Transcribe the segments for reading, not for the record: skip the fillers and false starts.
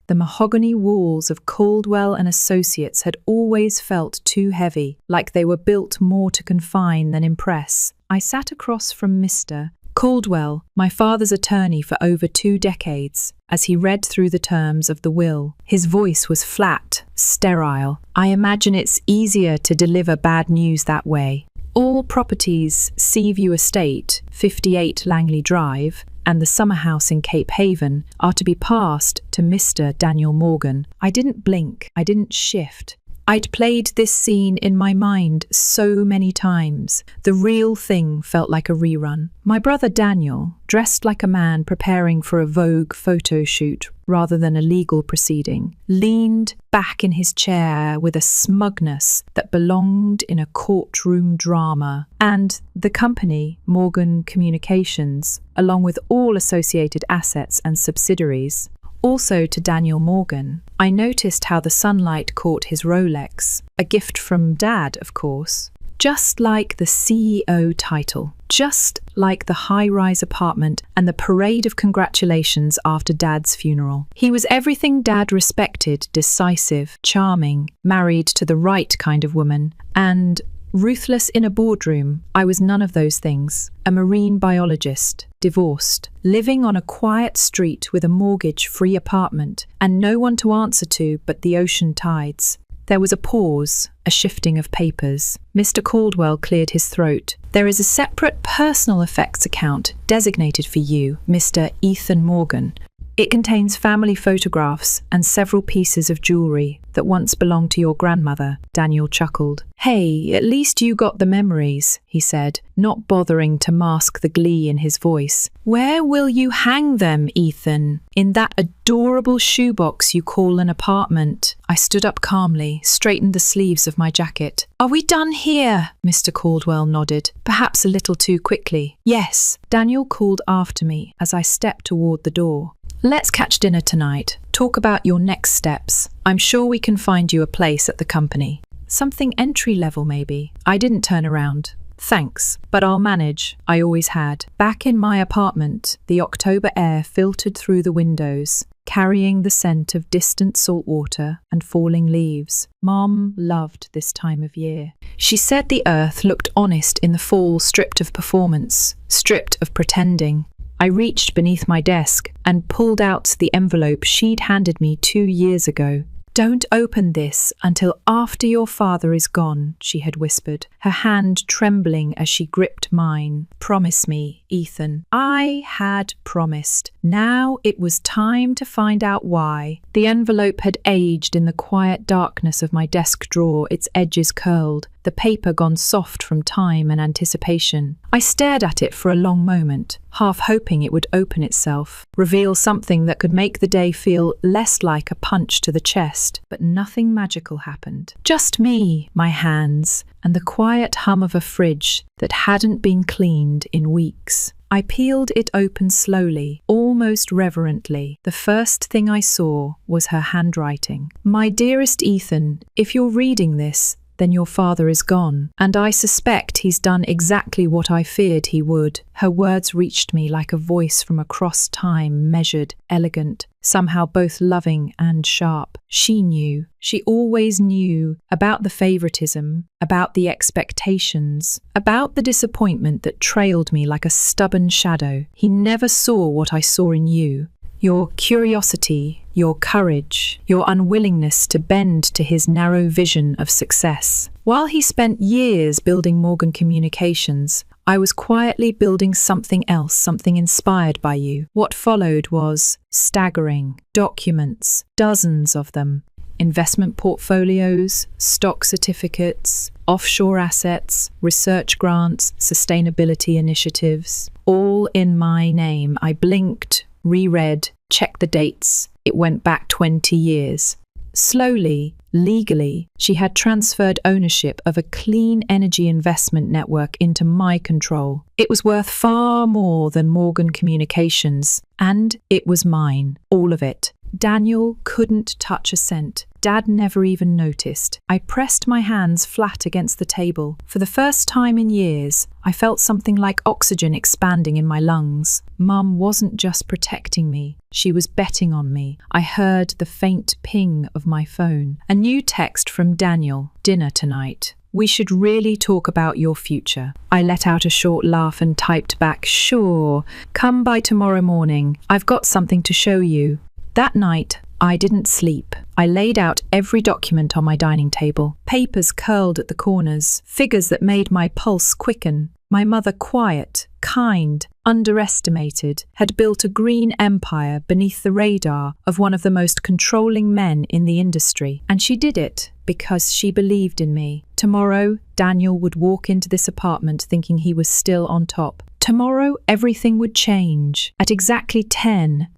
The mahogany walls of Caldwell and Associates had always felt too heavy, like they were built more to confine than impress. I sat across from Mr. Caldwell, my father's attorney for over 2 decades, as he read through the terms of the will. His voice was flat, sterile. I imagine it's easier to deliver bad news that way. All properties, Seaview Estate, 58 Langley Drive, and the summer house in Cape Haven are to be passed to Mr. Daniel Morgan. I didn't blink. I didn't shift. I'd played this scene in my mind so many times. The real thing felt like a rerun. My brother Daniel, dressed like a man preparing for a Vogue photo shoot rather than a legal proceeding, leaned back in his chair with a smugness that belonged in a courtroom drama. And the company, Morgan Communications, along with all associated assets and subsidiaries, also to Daniel Morgan. I noticed how the sunlight caught his Rolex, a gift from Dad, of course. Just like the CEO title, just like the high-rise apartment and the parade of congratulations after Dad's funeral. He was everything Dad respected: decisive, charming, married to the right kind of woman, and ruthless in a boardroom. I was none of those things. A marine biologist, divorced, living on a quiet street with a mortgage-free apartment, and no one to answer to but the ocean tides. There was a pause, a shifting of papers. Mr. Caldwell cleared his throat. There is a separate personal effects account designated for you, Mr. Ethan Morgan. It contains family photographs and several pieces of jewelry that once belonged to your grandmother. Daniel chuckled. Hey, at least you got the memories, he said, not bothering to mask the glee in his voice. Where will you hang them, Ethan? In that adorable shoebox you call an apartment. I stood up calmly, straightened the sleeves of my jacket. Are we done here? Mr. Caldwell nodded, perhaps a little too quickly. Yes, Daniel called after me as I stepped toward the door. Let's catch dinner tonight. Talk about your next steps. I'm sure we can find you a place at the company. Something entry-level, maybe. I didn't turn around. Thanks, but I'll manage. I always had. Back in my apartment, the October air filtered through the windows, carrying the scent of distant salt water and falling leaves. Mom loved this time of year. She said the earth looked honest in the fall, stripped of performance, stripped of pretending. I reached beneath my desk and pulled out the envelope she'd handed me 2 years ago. Don't open this until after your father is gone, she had whispered, her hand trembling as she gripped mine. Promise me, Ethan. I had promised. Now it was time to find out why. The envelope had aged in the quiet darkness of my desk drawer, its edges curled, the paper gone soft from time and anticipation. I stared at it for a long moment, half hoping it would open itself, reveal something that could make the day feel less like a punch to the chest. But nothing magical happened. Just me, my hands, and the quiet hum of a fridge that hadn't been cleaned in weeks. I peeled it open slowly, almost reverently. The first thing I saw was her handwriting. My dearest Ethan, if you're reading this, then your father is gone, and I suspect he's done exactly what I feared he would. Her words reached me like a voice from across time, measured, elegant, somehow both loving and sharp. She knew. She always knew about the favoritism, about the expectations, about the disappointment that trailed me like a stubborn shadow. He never saw what I saw in you. Your curiosity, your courage, your unwillingness to bend to his narrow vision of success. While he spent years building Morgan Communications, I was quietly building something else, something inspired by you. What followed was staggering. Documents, dozens of them. Investment portfolios, stock certificates, offshore assets, research grants, sustainability initiatives, all in my name. I blinked, reread, checked the dates. It went back 20 years. Slowly, legally, she had transferred ownership of a clean energy investment network into my control. It was worth far more than Morgan Communications, and it was mine, all of it. Daniel couldn't touch a cent. Dad never even noticed. I pressed my hands flat against the table. For the first time in years, I felt something like oxygen expanding in my lungs. Mum wasn't just protecting me, she was betting on me. I heard the faint ping of my phone. A new text from Daniel. Dinner tonight. We should really talk about your future. I let out a short laugh and typed back, sure. Come by tomorrow morning. I've got something to show you. That night, I didn't sleep. I laid out every document on my dining table. Papers curled at the corners, figures that made my pulse quicken. My mother, quiet, kind, underestimated, had built a green empire beneath the radar of one of the most controlling men in the industry. And she did it because she believed in me. Tomorrow, Daniel would walk into this apartment thinking he was still on top. Tomorrow, everything would change. At exactly 10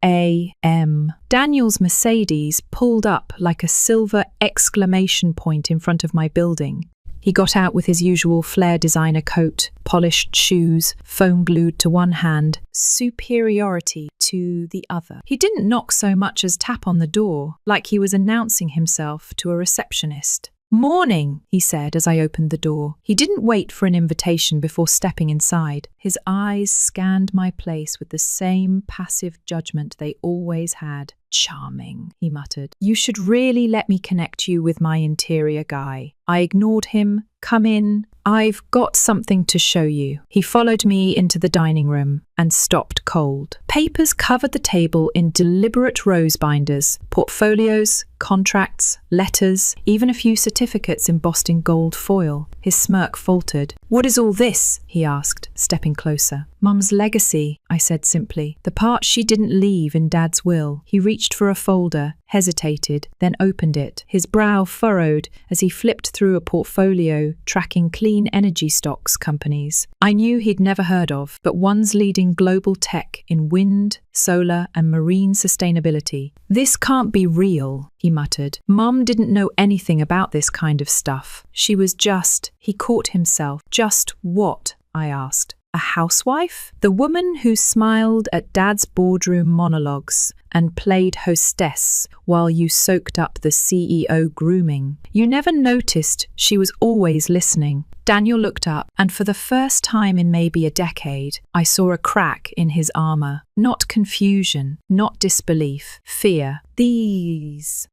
a.m. Daniel's Mercedes pulled up like a silver exclamation point in front of my building. He got out with his usual Flair designer coat, polished shoes, phone glued to one hand, superiority to the other. He didn't knock so much as tap on the door, like he was announcing himself to a receptionist. Morning, he said as I opened the door. He didn't wait for an invitation before stepping inside. His eyes scanned my place with the same passive judgment they always had. Charming, he muttered. You should really let me connect you with my interior guy. I ignored him. Come in. I've got something to show you. He followed me into the dining room and stopped cold. Papers covered the table in deliberate rose binders, portfolios, contracts, letters, even a few certificates embossed in gold foil. His smirk faltered. What is all this? He asked, stepping closer. Mum's legacy, I said simply. The part she didn't leave in Dad's will. He reached for a folder, hesitated, then opened it. His brow furrowed as he flipped through a portfolio tracking clean energy stocks companies I knew he'd never heard of, but one's leading global tech in wind, solar, and marine sustainability. This can't be real, he muttered. Mum didn't know anything about this kind of stuff. She was just, he caught himself. Just what? I asked. A housewife? The woman who smiled at Dad's boardroom monologues and played hostess while you soaked up the CEO grooming. You never noticed she was always listening. Daniel looked up, and for the first time in maybe a decade, I saw a crack in his armor. Not confusion, not disbelief, fear. These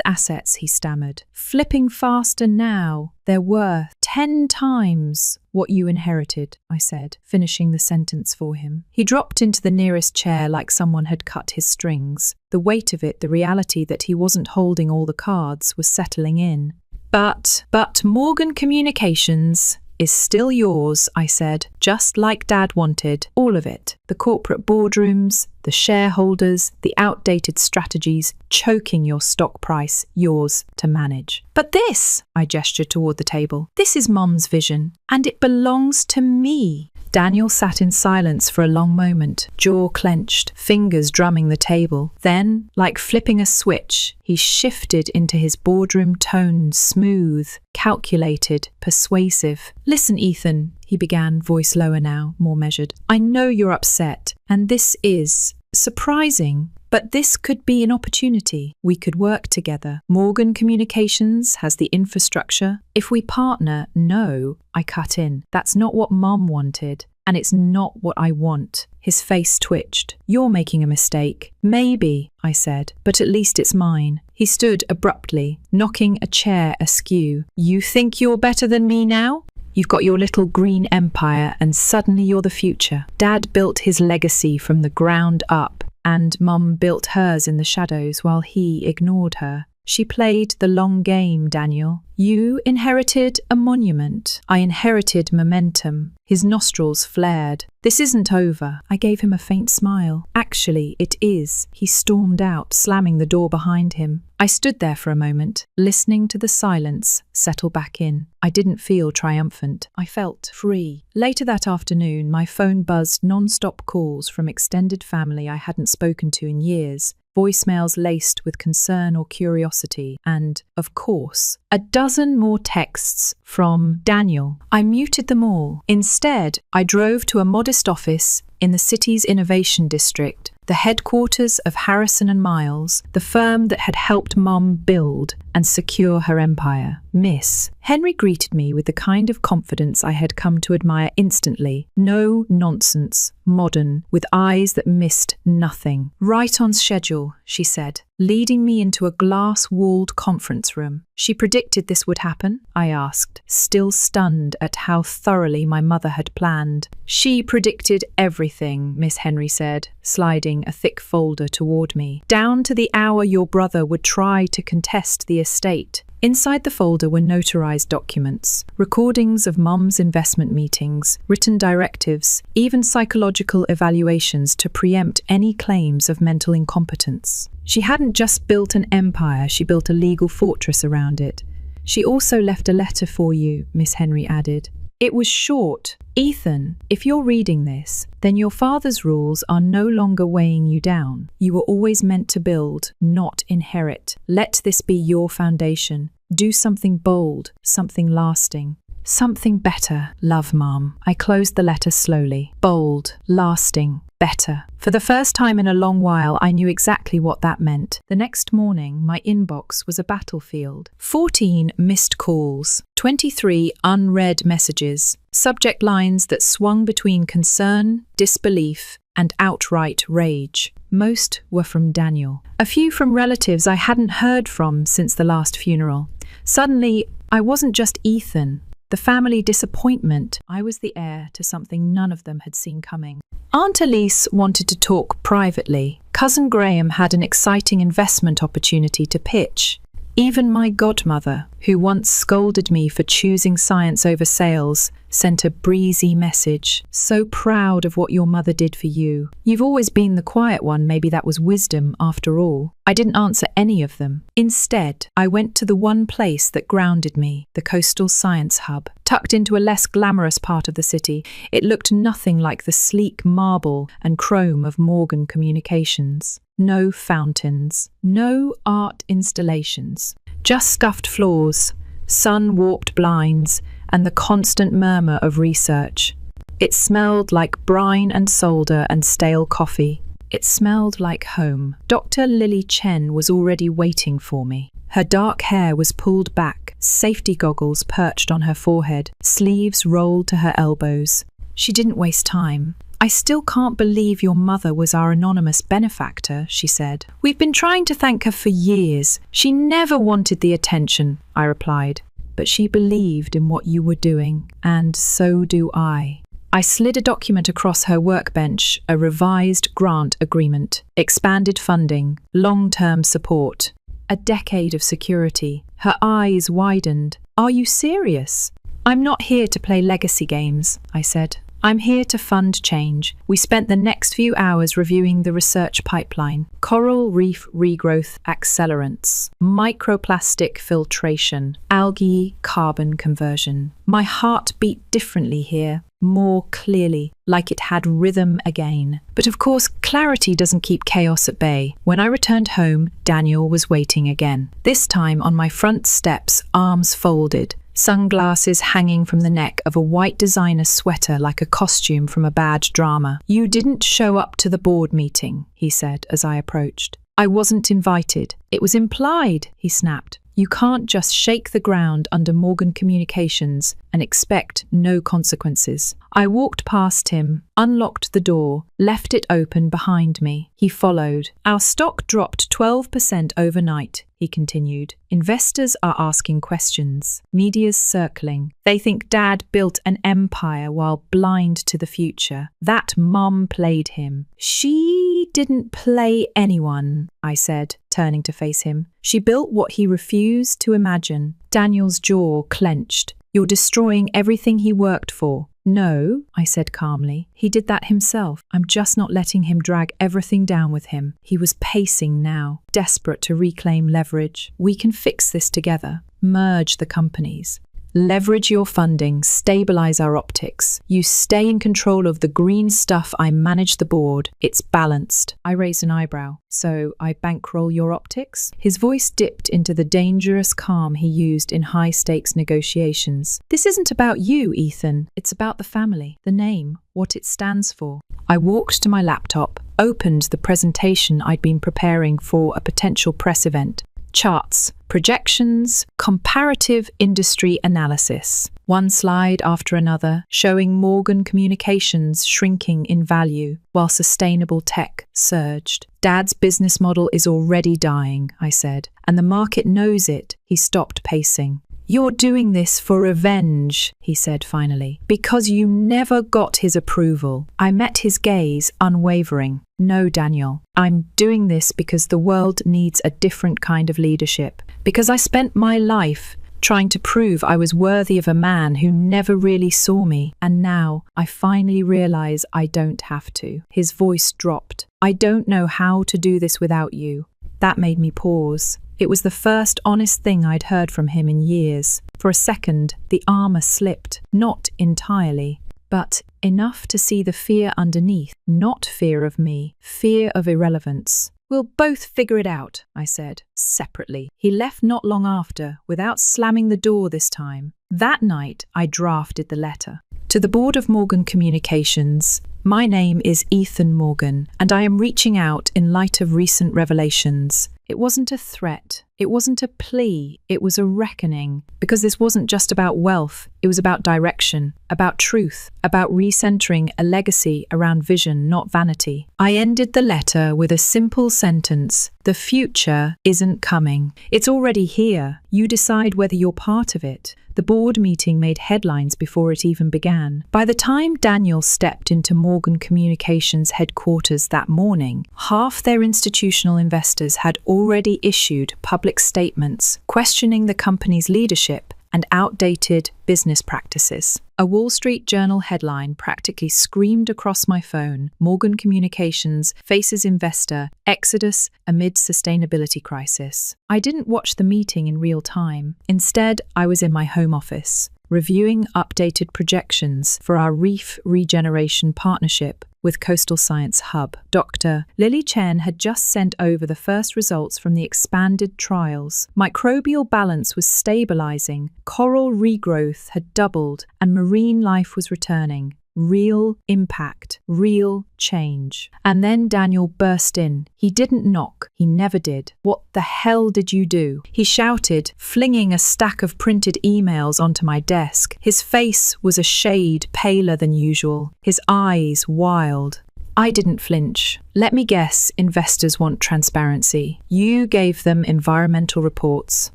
assets, he stammered. Flipping faster now, they're worth 10 times what you inherited, I said, finishing the sentence for him. He dropped into the nearest chair like someone had cut his strings. The weight of it, the reality that he wasn't holding all the cards, was settling in. But Morgan Communications is still yours, I said, just like Dad wanted. All of it. The corporate boardrooms, the shareholders, the outdated strategies, choking your stock price, yours to manage. But this, I gestured toward the table, this is Mum's vision, and it belongs to me. Daniel sat in silence for a long moment, jaw clenched, fingers drumming the table. Then, like flipping a switch, he shifted into his boardroom tone, smooth, calculated, persuasive. Listen, Ethan, he began, voice lower now, more measured. I know you're upset, and this is surprising. But this could be an opportunity. We could work together. Morgan Communications has the infrastructure. If we partner, no, I cut in. That's not what Mum wanted, and it's not what I want. His face twitched. You're making a mistake. Maybe, I said, but at least it's mine. He stood abruptly, knocking a chair askew. You think you're better than me now? You've got your little green empire, and suddenly you're the future. Dad built his legacy from the ground up, and Mum built hers in the shadows while he ignored her. She played the long game, Daniel. You inherited a monument. I inherited momentum. His nostrils flared. This isn't over. I gave him a faint smile. Actually, it is. He stormed out, slamming the door behind him. I stood there for a moment, listening to the silence settle back in. I didn't feel triumphant. I felt free. Later that afternoon, my phone buzzed non-stop calls from extended family I hadn't spoken to in years. Voicemails laced with concern or curiosity, and, of course, a dozen more texts from Daniel. I muted them all. Instead, I drove to a modest office in the city's innovation district, the headquarters of Harrison and Miles, the firm that had helped Mom build and secure her empire. Miss. Henry greeted me with the kind of confidence I had come to admire instantly. No nonsense, modern, with eyes that missed nothing. Right on schedule, she said, leading me into a glass-walled conference room. She predicted this would happen? I asked, still stunned at how thoroughly my mother had planned. She predicted everything, Miss Henry said, sliding a thick folder toward me. Down to the hour your brother would try to contest the estate. Inside the folder were notarized documents, recordings of Mum's investment meetings, written directives, even psychological evaluations to preempt any claims of mental incompetence. She hadn't just built an empire, she built a legal fortress around it. She also left a letter for you, Miss Henry added. It was short. Ethan, if you're reading this, then your father's rules are no longer weighing you down. You were always meant to build, not inherit. Let this be your foundation. Do something bold, something lasting. Something better, love, Mom. I closed the letter slowly. Bold, lasting, better. For the first time in a long while, I knew exactly what that meant. The next morning, my inbox was a battlefield. 14 missed calls, 23 unread messages, subject lines that swung between concern, disbelief, and outright rage. Most were from Daniel. A few from relatives I hadn't heard from since the last funeral. Suddenly, I wasn't just Ethan. The family disappointment. I was the heir to something none of them had seen coming. Aunt Elise wanted to talk privately. Cousin Graham had an exciting investment opportunity to pitch. Even my godmother, who once scolded me for choosing science over sales, sent a breezy message. So proud of what your mother did for you. You've always been the quiet one, maybe that was wisdom after all. I didn't answer any of them. Instead, I went to the one place that grounded me, the coastal science hub. Tucked into a less glamorous part of the city, it looked nothing like the sleek marble and chrome of Morgan Communications. No fountains, no art installations, just scuffed floors, sun-warped blinds, and the constant murmur of research. It smelled like brine and solder and stale coffee. It smelled like home. Dr. Lily Chen was already waiting for me. Her dark hair was pulled back, safety goggles perched on her forehead, sleeves rolled to her elbows. She didn't waste time. I still can't believe your mother was our anonymous benefactor, she said. We've been trying to thank her for years. She never wanted the attention, I replied. But she believed in what you were doing, and so do I. I slid a document across her workbench, a revised grant agreement, expanded funding, long-term support, a decade of security. Her eyes widened. Are you serious? I'm not here to play legacy games, I said. I'm here to fund change. We spent the next few hours reviewing the research pipeline. Coral reef regrowth accelerants, microplastic filtration, algae carbon conversion. My heart beat differently here, more clearly, like it had rhythm again. But of course, clarity doesn't keep chaos at bay. When I returned home, Daniel was waiting again. This time on my front steps, arms folded, sunglasses hanging from the neck of a white designer sweater like a costume from a bad drama. You didn't show up to the board meeting, he said as I approached. I wasn't invited. It was implied, he snapped. You can't just shake the ground under Morgan Communications and expect no consequences. I walked past him, unlocked the door, left it open behind me. He followed. Our stock dropped 12% overnight, he continued. Investors are asking questions. Media's circling. They think Dad built an empire while blind to the future. That Mum played him. She didn't play anyone, I said, turning to face him. She built what he refused to imagine. Daniel's jaw clenched. You're destroying everything he worked for. No, I said calmly. He did that himself. I'm just not letting him drag everything down with him. He was pacing now, desperate to reclaim leverage. We can fix this together. Merge the companies. Leverage your funding, stabilize our optics. You stay in control of the green stuff, I manage the board. It's balanced. I raised an eyebrow. So I bankroll your optics? His voice dipped into the dangerous calm he used in high-stakes negotiations. This isn't about you, Ethan. It's about the family, the name, what it stands for. I walked to my laptop, opened the presentation I'd been preparing for a potential press event. Charts, projections, comparative industry analysis. One slide after another, showing Morgan Communications shrinking in value while sustainable tech surged. Dad's business model is already dying, I said, and the market knows it. He stopped pacing. You're doing this for revenge, he said finally, because you never got his approval. I met his gaze, unwavering. No, Daniel, I'm doing this because the world needs a different kind of leadership. Because I spent my life trying to prove I was worthy of a man who never really saw me. And now I finally realize I don't have to. His voice dropped. I don't know how to do this without you. That made me pause. It was the first honest thing I'd heard from him in years. For a second, the armor slipped, not entirely, but enough to see the fear underneath. Not fear of me, fear of irrelevance. We'll both figure it out, I said, separately. He left not long after, without slamming the door this time. That night, I drafted the letter. To the board of Morgan Communications, my name is Ethan Morgan, and I am reaching out in light of recent revelations. It wasn't a threat. It wasn't a plea. It was a reckoning. Because this wasn't just about wealth. It was about direction, about truth, about recentering a legacy around vision, not vanity. I ended the letter with a simple sentence. The future isn't coming. It's already here. You decide whether you're part of it. The board meeting made headlines before it even began. By the time Daniel stepped into Morgan Communications headquarters that morning, half their institutional investors had already issued public statements questioning the company's leadership and outdated business practices. A Wall Street Journal headline practically screamed across my phone, Morgan Communications faces investor exodus amid sustainability crisis. I didn't watch the meeting in real time. Instead, I was in my home office, reviewing updated projections for our reef regeneration partnership with Coastal Science Hub. Dr. Lily Chen had just sent over the first results from the expanded trials. Microbial balance was stabilizing, coral regrowth had doubled, and marine life was returning. Real impact, real change. And then Daniel burst in. He didn't knock. He never did. What the hell did you do? He shouted, flinging a stack of printed emails onto my desk. His face was a shade paler than usual, his eyes wild. I didn't flinch. Let me guess, investors want transparency. You gave them environmental reports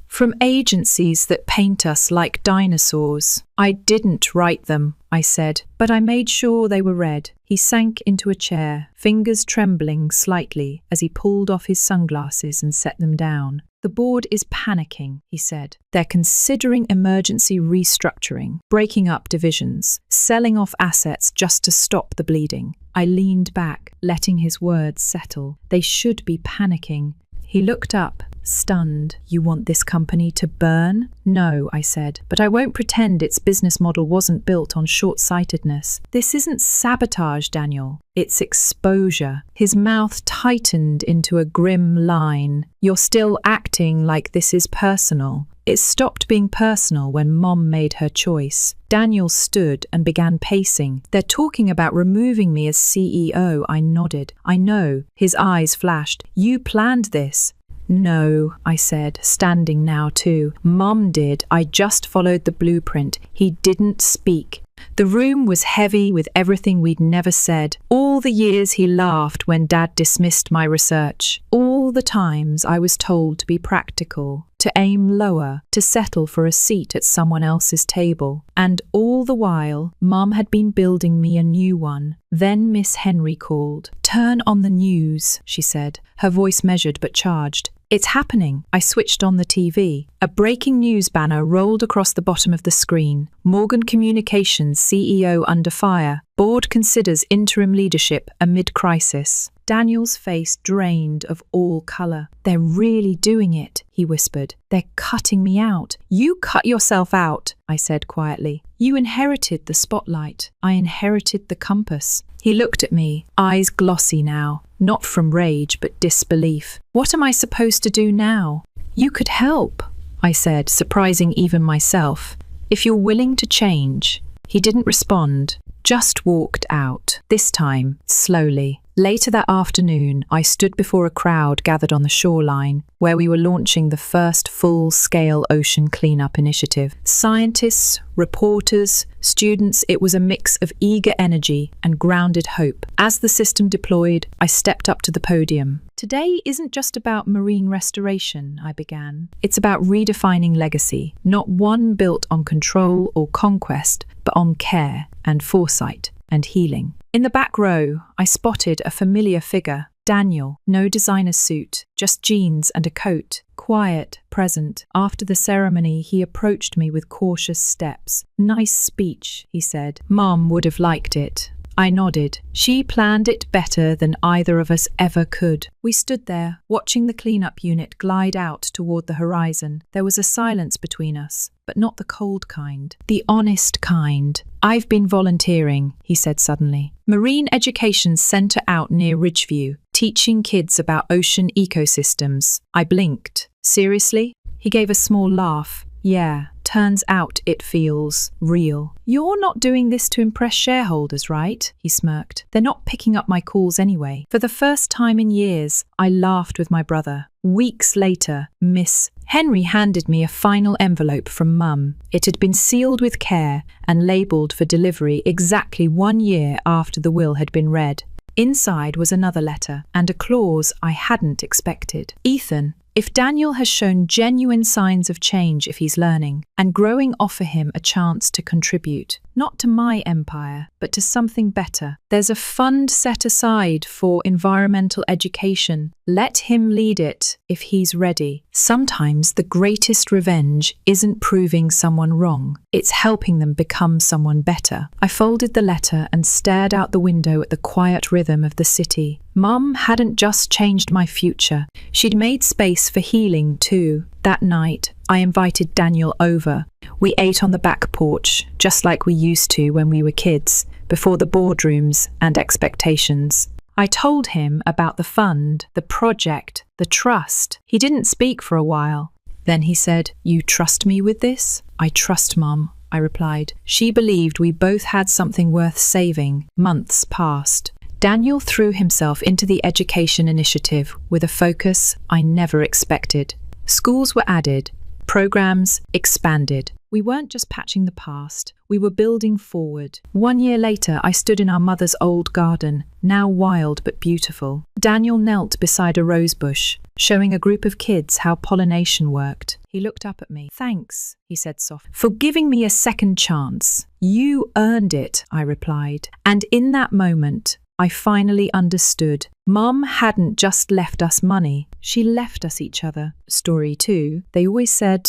from agencies that paint us like dinosaurs. I didn't write them, I said, but I made sure they were read. He sank into a chair, fingers trembling slightly as he pulled off his sunglasses and set them down. The board is panicking, he said. They're considering emergency restructuring, breaking up divisions, selling off assets just to stop the bleeding. I leaned back, letting his words settle. They should be panicking. He looked up, stunned. You want this company to burn? No, I said, but I won't pretend its business model wasn't built on short-sightedness. This isn't sabotage, Daniel. It's exposure. His mouth tightened into a grim line. You're still acting like this is personal. It stopped being personal when Mom made her choice. Daniel stood and began pacing. They're talking about removing me as CEO, I nodded. I know. His eyes flashed. You planned this. No, I said, standing now too. Mom did. I just followed the blueprint. He didn't speak. The room was heavy with everything we'd never said. All the years he laughed when Dad dismissed my research. All the times I was told to be practical, to aim lower, to settle for a seat at someone else's table. And all the while, Mum had been building me a new one. Then Miss Henry called. "Turn on the news," she said, her voice measured but charged. "It's happening." I switched on the TV. A breaking news banner rolled across the bottom of the screen. Morgan Communications CEO under fire. Board considers interim leadership amid crisis. Daniel's face drained of all colour. "They're really doing it," he whispered. "They're cutting me out." "You cut yourself out," I said quietly. "You inherited the spotlight. I inherited the compass." He looked at me, eyes glossy now, not from rage but disbelief. "What am I supposed to do now?" "You could help," I said, surprising even myself. "If you're willing to change." He didn't respond, just walked out, this time slowly. Later that afternoon, I stood before a crowd gathered on the shoreline, where we were launching the first full-scale ocean cleanup initiative. Scientists, reporters, students, it was a mix of eager energy and grounded hope. As the system deployed, I stepped up to the podium. "Today isn't just about marine restoration," I began. "It's about redefining legacy, not one built on control or conquest, but on care and foresight and healing." In the back row, I spotted a familiar figure, Daniel. No designer suit, just jeans and a coat. Quiet, present. After the ceremony, he approached me with cautious steps. "Nice speech," he said. "Mom would have liked it." I nodded. She planned it better than either of us ever could. We stood there, watching the cleanup unit glide out toward the horizon. There was a silence between us, but not the cold kind. The honest kind. "I've been volunteering," he said suddenly. "Marine Education Center out near Ridgeview, teaching kids about ocean ecosystems." I blinked. "Seriously?" He gave a small laugh. "Yeah. Turns out it feels real." "You're not doing this to impress shareholders, right?" he smirked. "They're not picking up my calls anyway." For the first time in years, I laughed with my brother. Weeks later, Miss Henry handed me a final envelope from Mum. It had been sealed with care and labelled for delivery exactly 1 year after the will had been read. Inside was another letter, and a clause I hadn't expected. "Ethan, if Daniel has shown genuine signs of change if he's learning, and growing offer him a chance to contribute, not to my empire, but to something better. There's a fund set aside for environmental education. Let him lead it if he's ready." Sometimes the greatest revenge isn't proving someone wrong, it's helping them become someone better. I folded the letter and stared out the window at the quiet rhythm of the city. Mum hadn't just changed my future, she'd made space for healing too. That night, I invited Daniel over. We ate on the back porch, just like we used to when we were kids, before the boardrooms and expectations. I told him about the fund, the project, the trust. He didn't speak for a while. Then he said, "You trust me with this?" "I trust Mum," I replied. She believed we both had something worth saving. Months passed. Daniel threw himself into the education initiative with a focus I never expected. Schools were added, programs expanded. We weren't just patching the past, we were building forward. 1 year later, I stood in our mother's old garden, now wild but beautiful. Daniel knelt beside a rose bush, showing a group of kids how pollination worked. He looked up at me. "Thanks," he said softly, "for giving me a second chance." "You earned it," I replied. And in that moment, I finally understood. Mum hadn't just left us money, she left us each other. Story 2, they always said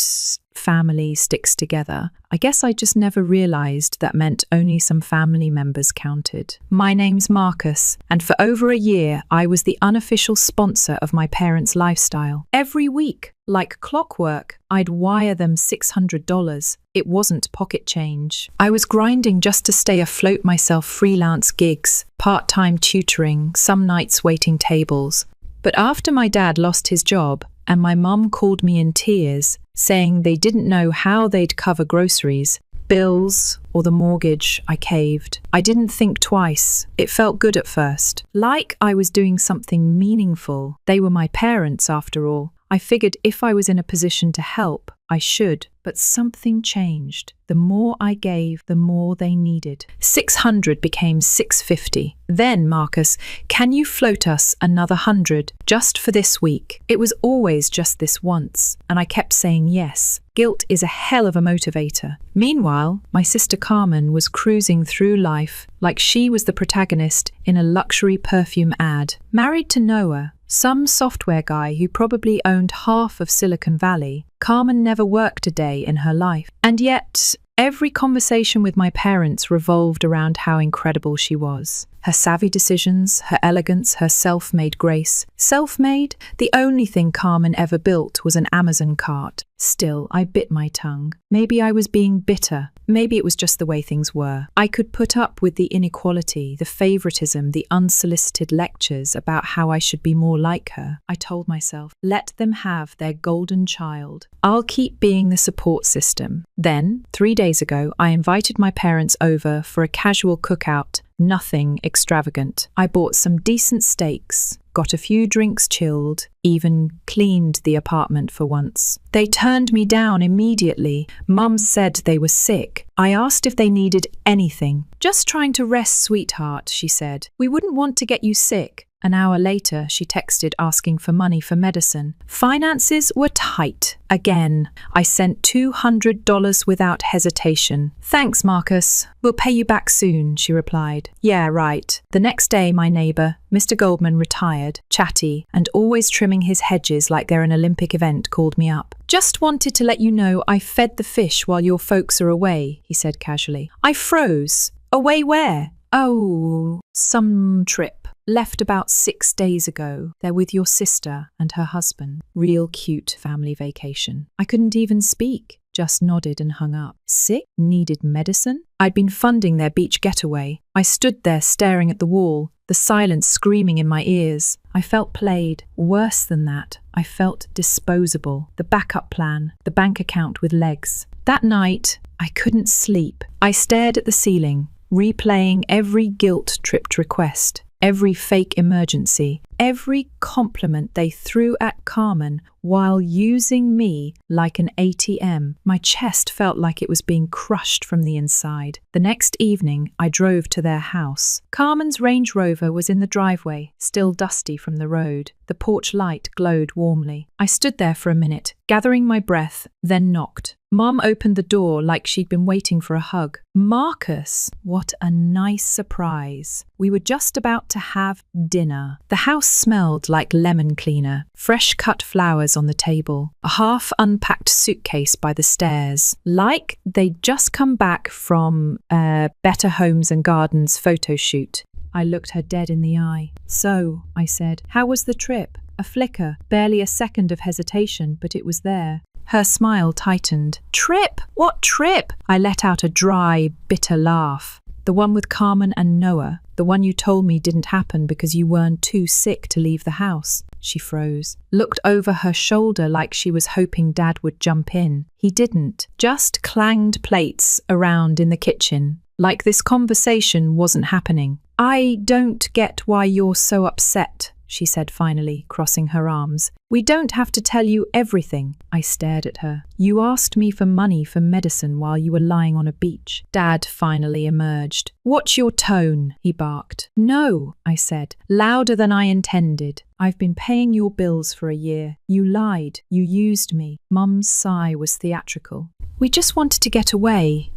family sticks together. I guess I just never realised that meant only some family members counted. My name's Marcus, and for over a year I was the unofficial sponsor of my parents' lifestyle. Every week, like clockwork, I'd wire them $600. It wasn't pocket change. I was grinding just to stay afloat myself, freelance gigs, part-time tutoring, some nights waiting tables. But after my dad lost his job and my mum called me in tears, saying they didn't know how they'd cover groceries, bills, or the mortgage, I caved. I didn't think twice. It felt good at first, like I was doing something meaningful. They were my parents after all. I figured if I was in a position to help, I should, but something changed. The more I gave, the more they needed. 600 became 650. Then, Marcus, can you float us another 100 just for this week? It was always just this once, and I kept saying yes. Guilt is a hell of a motivator. Meanwhile, my sister Carmen was cruising through life like she was the protagonist in a luxury perfume ad. Married to Noah, some software guy who probably owned half of Silicon Valley, Carmen never worked a day in her life. And yet, every conversation with my parents revolved around how incredible she was. Her savvy decisions, her elegance, her self-made grace. Self-made? The only thing Carmen ever built was an Amazon cart. Still, I bit my tongue. Maybe I was being bitter. Maybe it was just the way things were. I could put up with the inequality, the favoritism, the unsolicited lectures about how I should be more like her. I told myself, let them have their golden child. I'll keep being the support system. Then, 3 days ago, I invited my parents over for a casual cookout. Nothing extravagant. I bought some decent steaks, got a few drinks chilled, even cleaned the apartment for once. They turned me down immediately. Mum said they were sick. I asked if they needed anything. Just trying to rest, sweetheart, she said. We wouldn't want to get you sick. An hour later, she texted asking for money for medicine. Finances were tight. Again, I sent $200 without hesitation. Thanks, Marcus. We'll pay you back soon, she replied. Yeah, right. The next day, my neighbour, Mr. Goldman, retired, chatty, and always trimming his hedges like they're an Olympic event, called me up. Just wanted to let you know I fed the fish while your folks are away, he said casually. I froze. Away where? Oh, some trip. Left about 6 days ago. They're with your sister and her husband. Real cute family vacation. I couldn't even speak, just nodded and hung up. Sick? Needed medicine? I'd been funding their beach getaway. I stood there staring at the wall, the silence screaming in my ears. I felt played. Worse than that, I felt disposable. The backup plan, the bank account with legs. That night, I couldn't sleep. I stared at the ceiling, replaying every guilt-tripped request. Every fake emergency, every compliment they threw at Carmen while using me like an ATM. My chest felt like it was being crushed from the inside. The next evening, I drove to their house. Carmen's Range Rover was in the driveway, still dusty from the road. The porch light glowed warmly. I stood there for a minute, gathering my breath, then knocked. Mom opened the door like she'd been waiting for a hug. Marcus, what a nice surprise. We were just about to have dinner. The house smelled like lemon cleaner, fresh cut flowers on the table, a half unpacked suitcase by the stairs, like they'd just come back from a Better Homes and Gardens photo shoot. I looked her dead in the eye. So, I said, how was the trip? A flicker, barely a second of hesitation, but it was there. Her smile tightened. Trip? What trip? I let out a dry, bitter laugh. The one with Carmen and Noah. The one you told me didn't happen because you weren't too sick to leave the house. She froze. Looked over her shoulder like she was hoping Dad would jump in. He didn't. Just clanged plates around in the kitchen, like this conversation wasn't happening. I don't get why you're so upset, she said finally, crossing her arms. We don't have to tell you everything. I stared at her. You asked me for money for medicine while you were lying on a beach. Dad finally emerged. Watch your tone, he barked. No, I said, louder than I intended. I've been paying your bills for a year. You lied. You used me. Mum's sigh was theatrical. We just wanted to get away.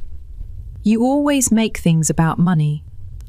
You always make things about money.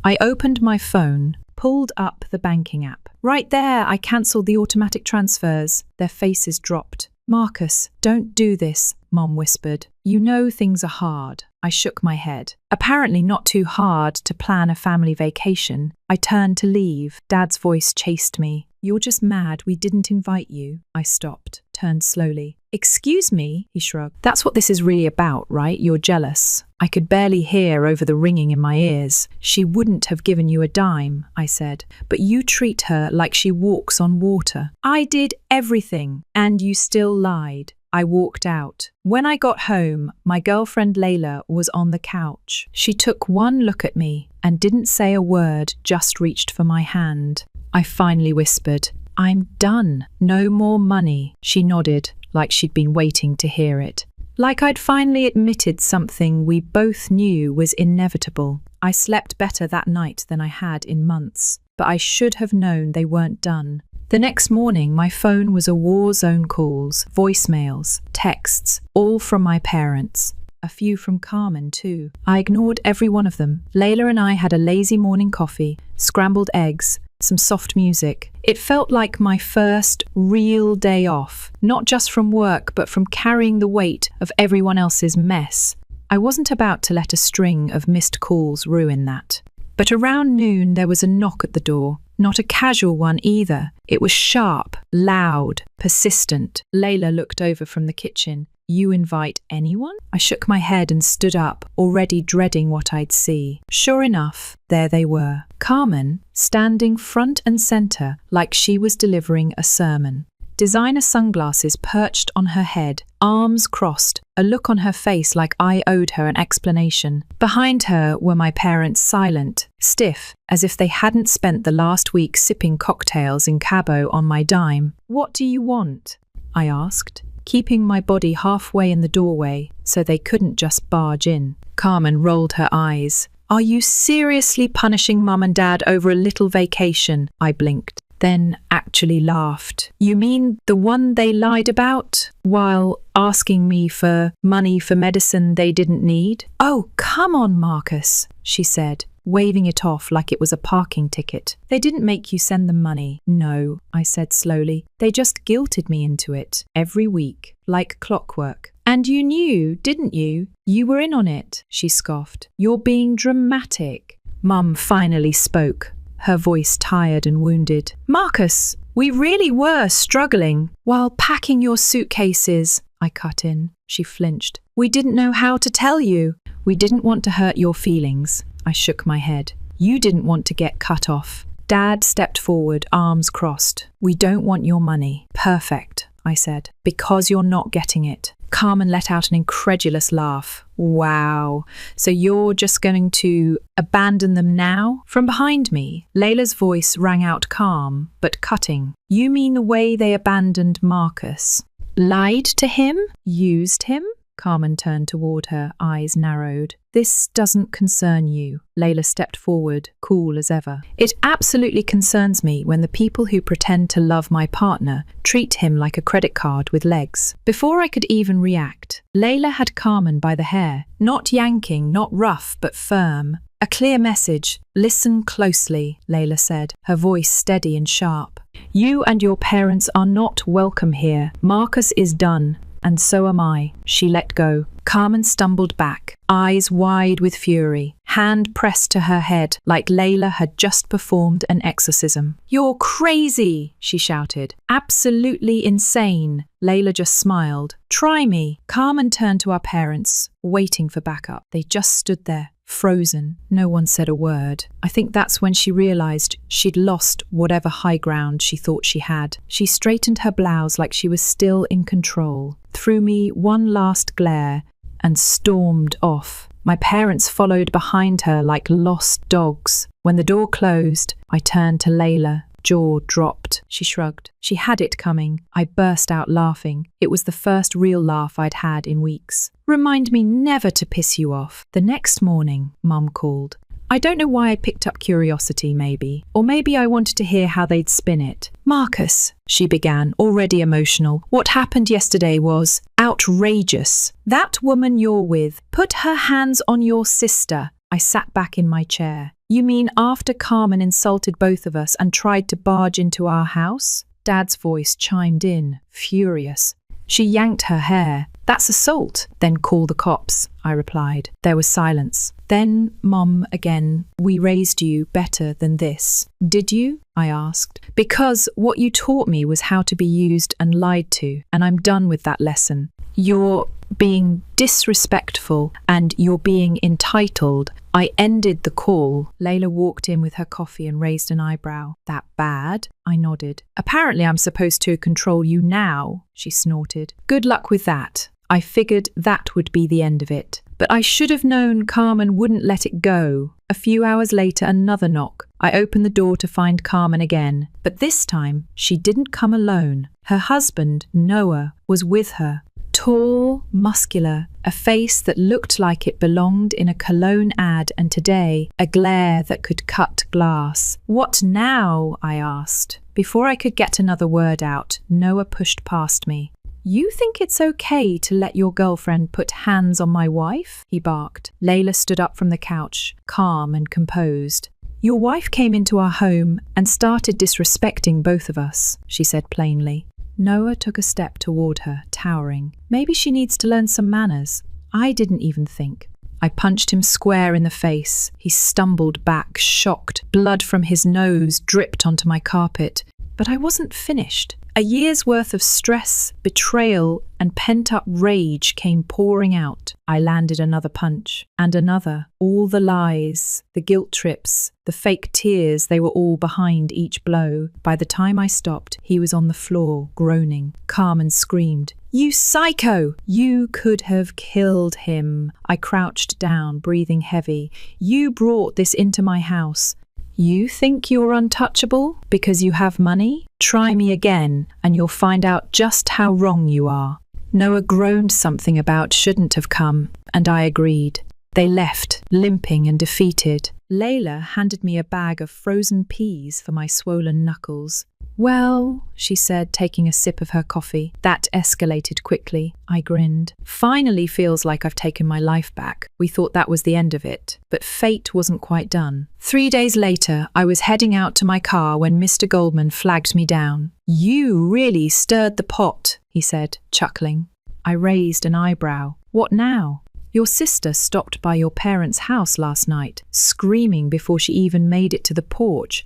I opened my phone, pulled up the banking app. Right there, I cancelled the automatic transfers. Their faces dropped. Marcus, don't do this, Mom whispered. You know things are hard. I shook my head. Apparently not too hard to plan a family vacation. I turned to leave. Dad's voice chased me. You're just mad we didn't invite you. I stopped, turned slowly. Excuse me, he shrugged. That's what this is really about, right? You're jealous. I could barely hear over the ringing in my ears. She wouldn't have given you a dime, I said, but you treat her like she walks on water. I did everything, and you still lied. I walked out. When I got home, my girlfriend Layla was on the couch. She took one look at me and didn't say a word, just reached for my hand. I finally whispered, I'm done. No more money. She nodded, like she'd been waiting to hear it. Like I'd finally admitted something we both knew was inevitable. I slept better that night than I had in months, but I should have known they weren't done. The next morning, my phone was a war zone: calls, voicemails, texts, all from my parents. A few from Carmen, too. I ignored every one of them. Layla and I had a lazy morning coffee, scrambled eggs, some soft music. It felt like my first real day off, not just from work, but from carrying the weight of everyone else's mess. I wasn't about to let a string of missed calls ruin that. But around noon, there was a knock at the door. Not a casual one either. It was sharp, loud, persistent. Layla looked over from the kitchen. "You invite anyone?" I shook my head and stood up, already dreading what I'd see. Sure enough, there they were. Carmen, standing front and center like she was delivering a sermon. Designer sunglasses perched on her head, arms crossed, a look on her face like I owed her an explanation. Behind her were my parents, silent, stiff, as if they hadn't spent the last week sipping cocktails in Cabo on my dime. "What do you want?" I asked, keeping my body halfway in the doorway so they couldn't just barge in. Carmen rolled her eyes. "Are you seriously punishing Mum and Dad over a little vacation?" I blinked, then actually laughed. "You mean the one they lied about while asking me for money for medicine they didn't need?" "Oh, come on, Marcus," she said, waving it off like it was a parking ticket. "They didn't make you send them money." "No," I said slowly. "They just guilted me into it, every week, like clockwork." "And you knew, didn't you? You were in on it," she scoffed. "You're being dramatic." Mum finally spoke, her voice tired and wounded. "Marcus, we really were struggling while packing your suitcases," I cut in. She flinched. "We didn't know how to tell you." "We didn't want to hurt your feelings." I shook my head. "You didn't want to get cut off." Dad stepped forward, arms crossed. "We don't want your money." "Perfect," I said. "Because you're not getting it." Carmen let out an incredulous laugh. "Wow, so you're just going to abandon them now?" From behind me, Layla's voice rang out calm, but cutting. "You mean the way they abandoned Marcus? Lied to him? Used him?" Carmen turned toward her, eyes narrowed. "This doesn't concern you." Layla stepped forward, cool as ever. "It absolutely concerns me when the people who pretend to love my partner treat him like a credit card with legs." Before I could even react, Layla had Carmen by the hair, not yanking, not rough, but firm. "A clear message. Listen closely," Layla said, her voice steady and sharp. "You and your parents are not welcome here. Marcus is done. And so am I." She let go. Carmen stumbled back, eyes wide with fury, hand pressed to her head like Layla had just performed an exorcism. "You're crazy," she shouted. "Absolutely insane." Layla just smiled. "Try me." Carmen turned to our parents, waiting for backup. They just stood there, frozen. No one said a word. I think that's when she realized she'd lost whatever high ground she thought she had. She straightened her blouse like she was still in control, threw me one last glare, and stormed off. My parents followed behind her like lost dogs. When the door closed, I turned to Layla. Jaw dropped. She shrugged. She had it coming. I burst out laughing. It was the first real laugh I'd had in weeks. "Remind me never to piss you off." The next morning, Mum called. I don't know why I picked up curiosity, maybe. Or maybe I wanted to hear how they'd spin it. "Marcus," she began, already emotional, "what happened yesterday was outrageous. That woman you're with put her hands on your sister." I sat back in my chair. "You mean after Carmen insulted both of us and tried to barge into our house?" Dad's voice chimed in, furious. "She yanked her hair. That's assault." "Then call the cops," I replied. There was silence. "Then, Mom, again, we raised you better than this." "Did you?" I asked. "Because what you taught me was how to be used and lied to, and I'm done with that lesson. You're being disrespectful and you're being entitled." I ended the call. Layla walked in with her coffee and raised an eyebrow. "That bad?" I nodded. "Apparently I'm supposed to control you now," she snorted. "Good luck with that." I figured that would be the end of it. But I should have known Carmen wouldn't let it go. A few hours later, another knock. I opened the door to find Carmen again. But this time, she didn't come alone. Her husband, Noah, was with her. Tall, muscular, a face that looked like it belonged in a cologne ad, and today, a glare that could cut glass. "What now?" I asked. Before I could get another word out, Noah pushed past me. "You think it's okay to let your girlfriend put hands on my wife?" he barked. Layla stood up from the couch, calm and composed. "Your wife came into our home and started disrespecting both of us," she said plainly. Noah took a step toward her, towering. "Maybe she needs to learn some manners." I didn't even think. I punched him square in the face. He stumbled back, shocked. Blood from his nose dripped onto my carpet. But I wasn't finished. A year's worth of stress, betrayal, and pent-up rage came pouring out. I landed another punch, and another. All the lies, the guilt trips, the fake tears, they were all behind each blow. By the time I stopped, he was on the floor, groaning. Carmen screamed, "You psycho! You could have killed him." I crouched down, breathing heavy. "You brought this into my house. You think you're untouchable because you have money? Try me again, and you'll find out just how wrong you are." Noah groaned something about shouldn't have come, and I agreed. They left, limping and defeated. Layla handed me a bag of frozen peas for my swollen knuckles. "Well," she said, taking a sip of her coffee. "That escalated quickly." I grinned. "Finally feels like I've taken my life back. We thought that was the end of it, but fate wasn't quite done." 3 days later, I was heading out to my car when Mr. Goldman flagged me down. "You really stirred the pot," he said, chuckling. I raised an eyebrow. "What now?" "Your sister stopped by your parents' house last night, screaming before she even made it to the porch."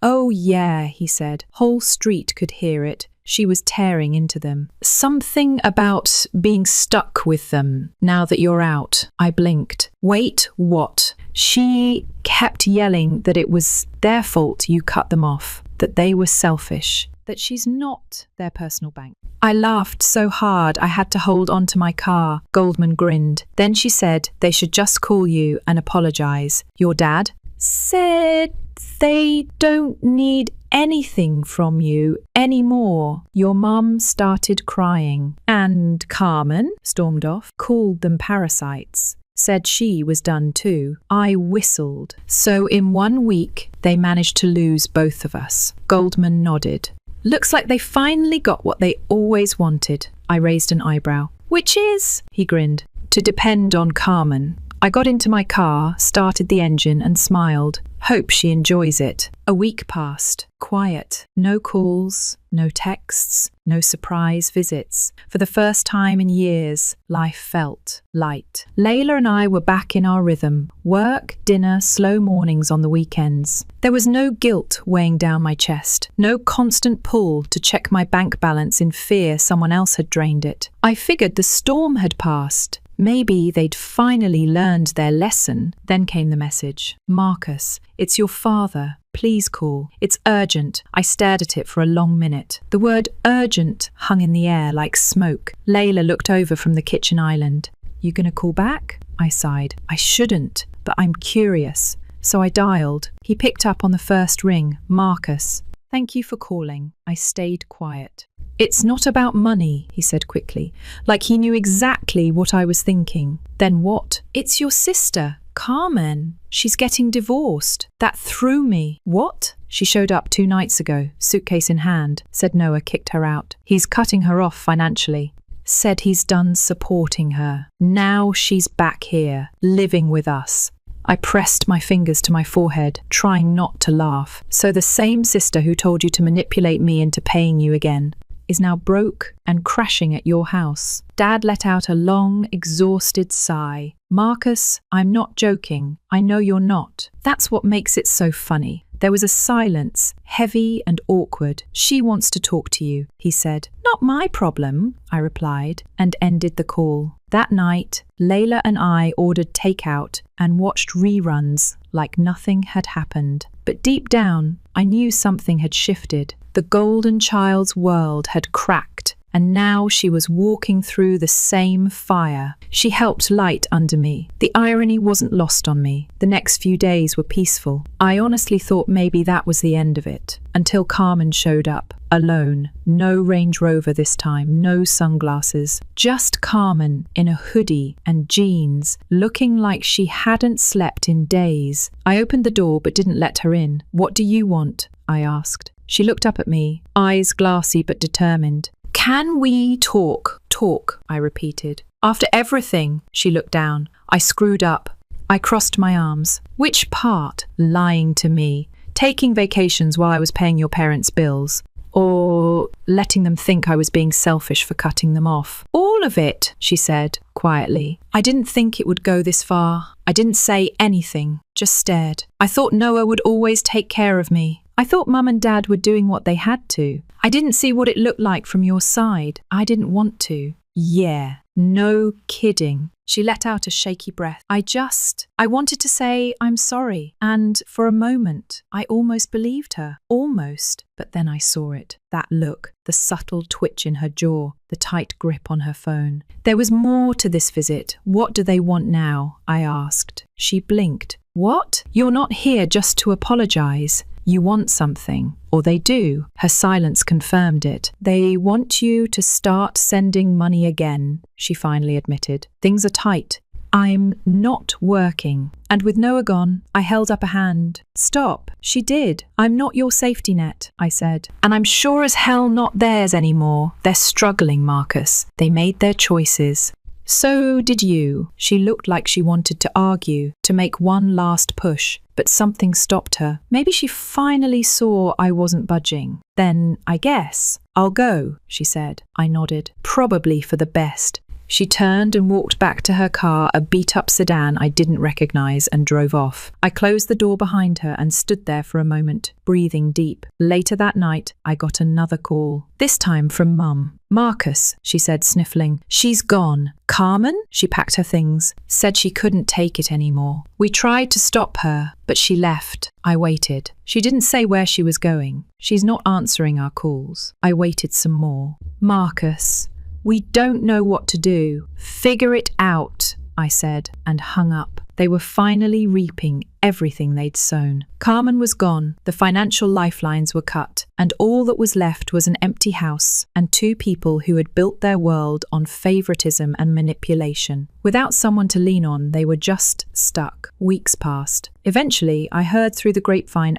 Oh yeah," he said. "Whole street could hear it. She was tearing into them. Something about being stuck with them now that you're out." I blinked. "Wait, what?" "She kept yelling that it was their fault you cut them off, that they were selfish, that she's not their personal bank." I laughed so hard I had to hold on to my car. Goldman grinned. "Then she said they should just call you and apologize." "Your dad?" "Said they don't need anything from you anymore." Your mum started crying. "And Carmen?" stormed off. "Called them parasites. Said she was done too." I whistled. "So in 1 week, they managed to lose both of us." Goldman nodded. "Looks like they finally got what they always wanted." I raised an eyebrow. "Which is?" he grinned. "To depend on Carmen." I got into my car, started the engine and smiled. Hope she enjoys it. A week passed. Quiet. No calls, no texts, no surprise visits. For the first time in years, life felt light. Layla and I were back in our rhythm. Work, dinner, slow mornings on the weekends. There was no guilt weighing down my chest. No constant pull to check my bank balance in fear someone else had drained it. I figured the storm had passed. Maybe they'd finally learned their lesson. Then came the message. "Marcus, it's your father. Please call. It's urgent." I stared at it for a long minute. The word urgent hung in the air like smoke. Layla looked over from the kitchen island. "You gonna call back?" I sighed. I shouldn't, but I'm curious. So I dialed. He picked up on the first ring. "Marcus, thank you for calling." I stayed quiet. "It's not about money," he said quickly, like he knew exactly what I was thinking. "Then what?" "It's your sister, Carmen. She's getting divorced." That threw me. "What?" "She showed up 2 nights ago, suitcase in hand," said Noah, kicked her out. "He's cutting her off financially. Said he's done supporting her. Now she's back here, living with us." I pressed my fingers to my forehead, trying not to laugh. "So the same sister who told you to manipulate me into paying you again is now broke and crashing at your house." Dad let out a long, exhausted sigh. "Marcus, I'm not joking. I know you're not. That's what makes it so funny." There was a silence, heavy and awkward. "She wants to talk to you," he said. "Not my problem," I replied, and ended the call. That night, Layla and I ordered takeout and watched reruns like nothing had happened. But deep down, I knew something had shifted. The golden child's world had cracked. and now she was walking through the same fire. She helped light under me. The irony wasn't lost on me. The next few days were peaceful. I honestly thought maybe that was the end of it, until Carmen showed up. Alone. No Range Rover this time, no sunglasses. Just Carmen in a hoodie and jeans, looking like she hadn't slept in days. I opened the door but didn't let her in. "What do you want?" I asked. She looked up at me, eyes glassy but determined. "Can we talk?" "Talk," I repeated. "After everything," she looked down. I screwed up. I crossed my arms. "Which part?" "Lying to me. Taking vacations while I was paying your parents' bills. Or letting them think I was being selfish for cutting them off." "All of it," she said, quietly. I didn't think it would go this far. I didn't say anything, just stared. I thought Noah would always take care of me. I thought Mum and Dad were doing what they had to. I didn't see what it looked like from your side. I didn't want to. Yeah, no kidding. She let out a shaky breath. I wanted to say I'm sorry. And for a moment, I almost believed her. Almost. But then I saw it. That look, the subtle twitch in her jaw, the tight grip on her phone. There was more to this visit. "What do they want now?" I asked. She blinked. "What? You're not here just to apologize. You want something, or they do." Her silence confirmed it. "They want you to start sending money again," she finally admitted. "Things are tight. I'm not working." And with Noah gone, I held up a hand. "Stop." She did. "I'm not your safety net," I said. "And I'm sure as hell not theirs anymore. They're struggling, Marcus. They made their choices. So did you." She looked like she wanted to argue, to make one last push, but something stopped her. Maybe she finally saw I wasn't budging. "Then, I guess, I'll go," she said. I nodded. "Probably for the best." She turned and walked back to her car, a beat-up sedan I didn't recognize, and drove off. I closed the door behind her and stood there for a moment, breathing deep. Later that night, I got another call, this time from Mum. "Marcus," she said, sniffling. "She's gone." "Carmen?" She packed her things, said she couldn't take it anymore. "We tried to stop her, but she left." I waited. She didn't say where she was going. "She's not answering our calls." I waited some more. "Marcus, we don't know what to do. Figure it out," I said, and hung up. They were finally reaping everything they'd sown. Carmen was gone, the financial lifelines were cut, and all that was left was an empty house and two people who had built their world on favoritism and manipulation. Without someone to lean on, they were just stuck. Weeks passed. Eventually, I heard through the grapevine,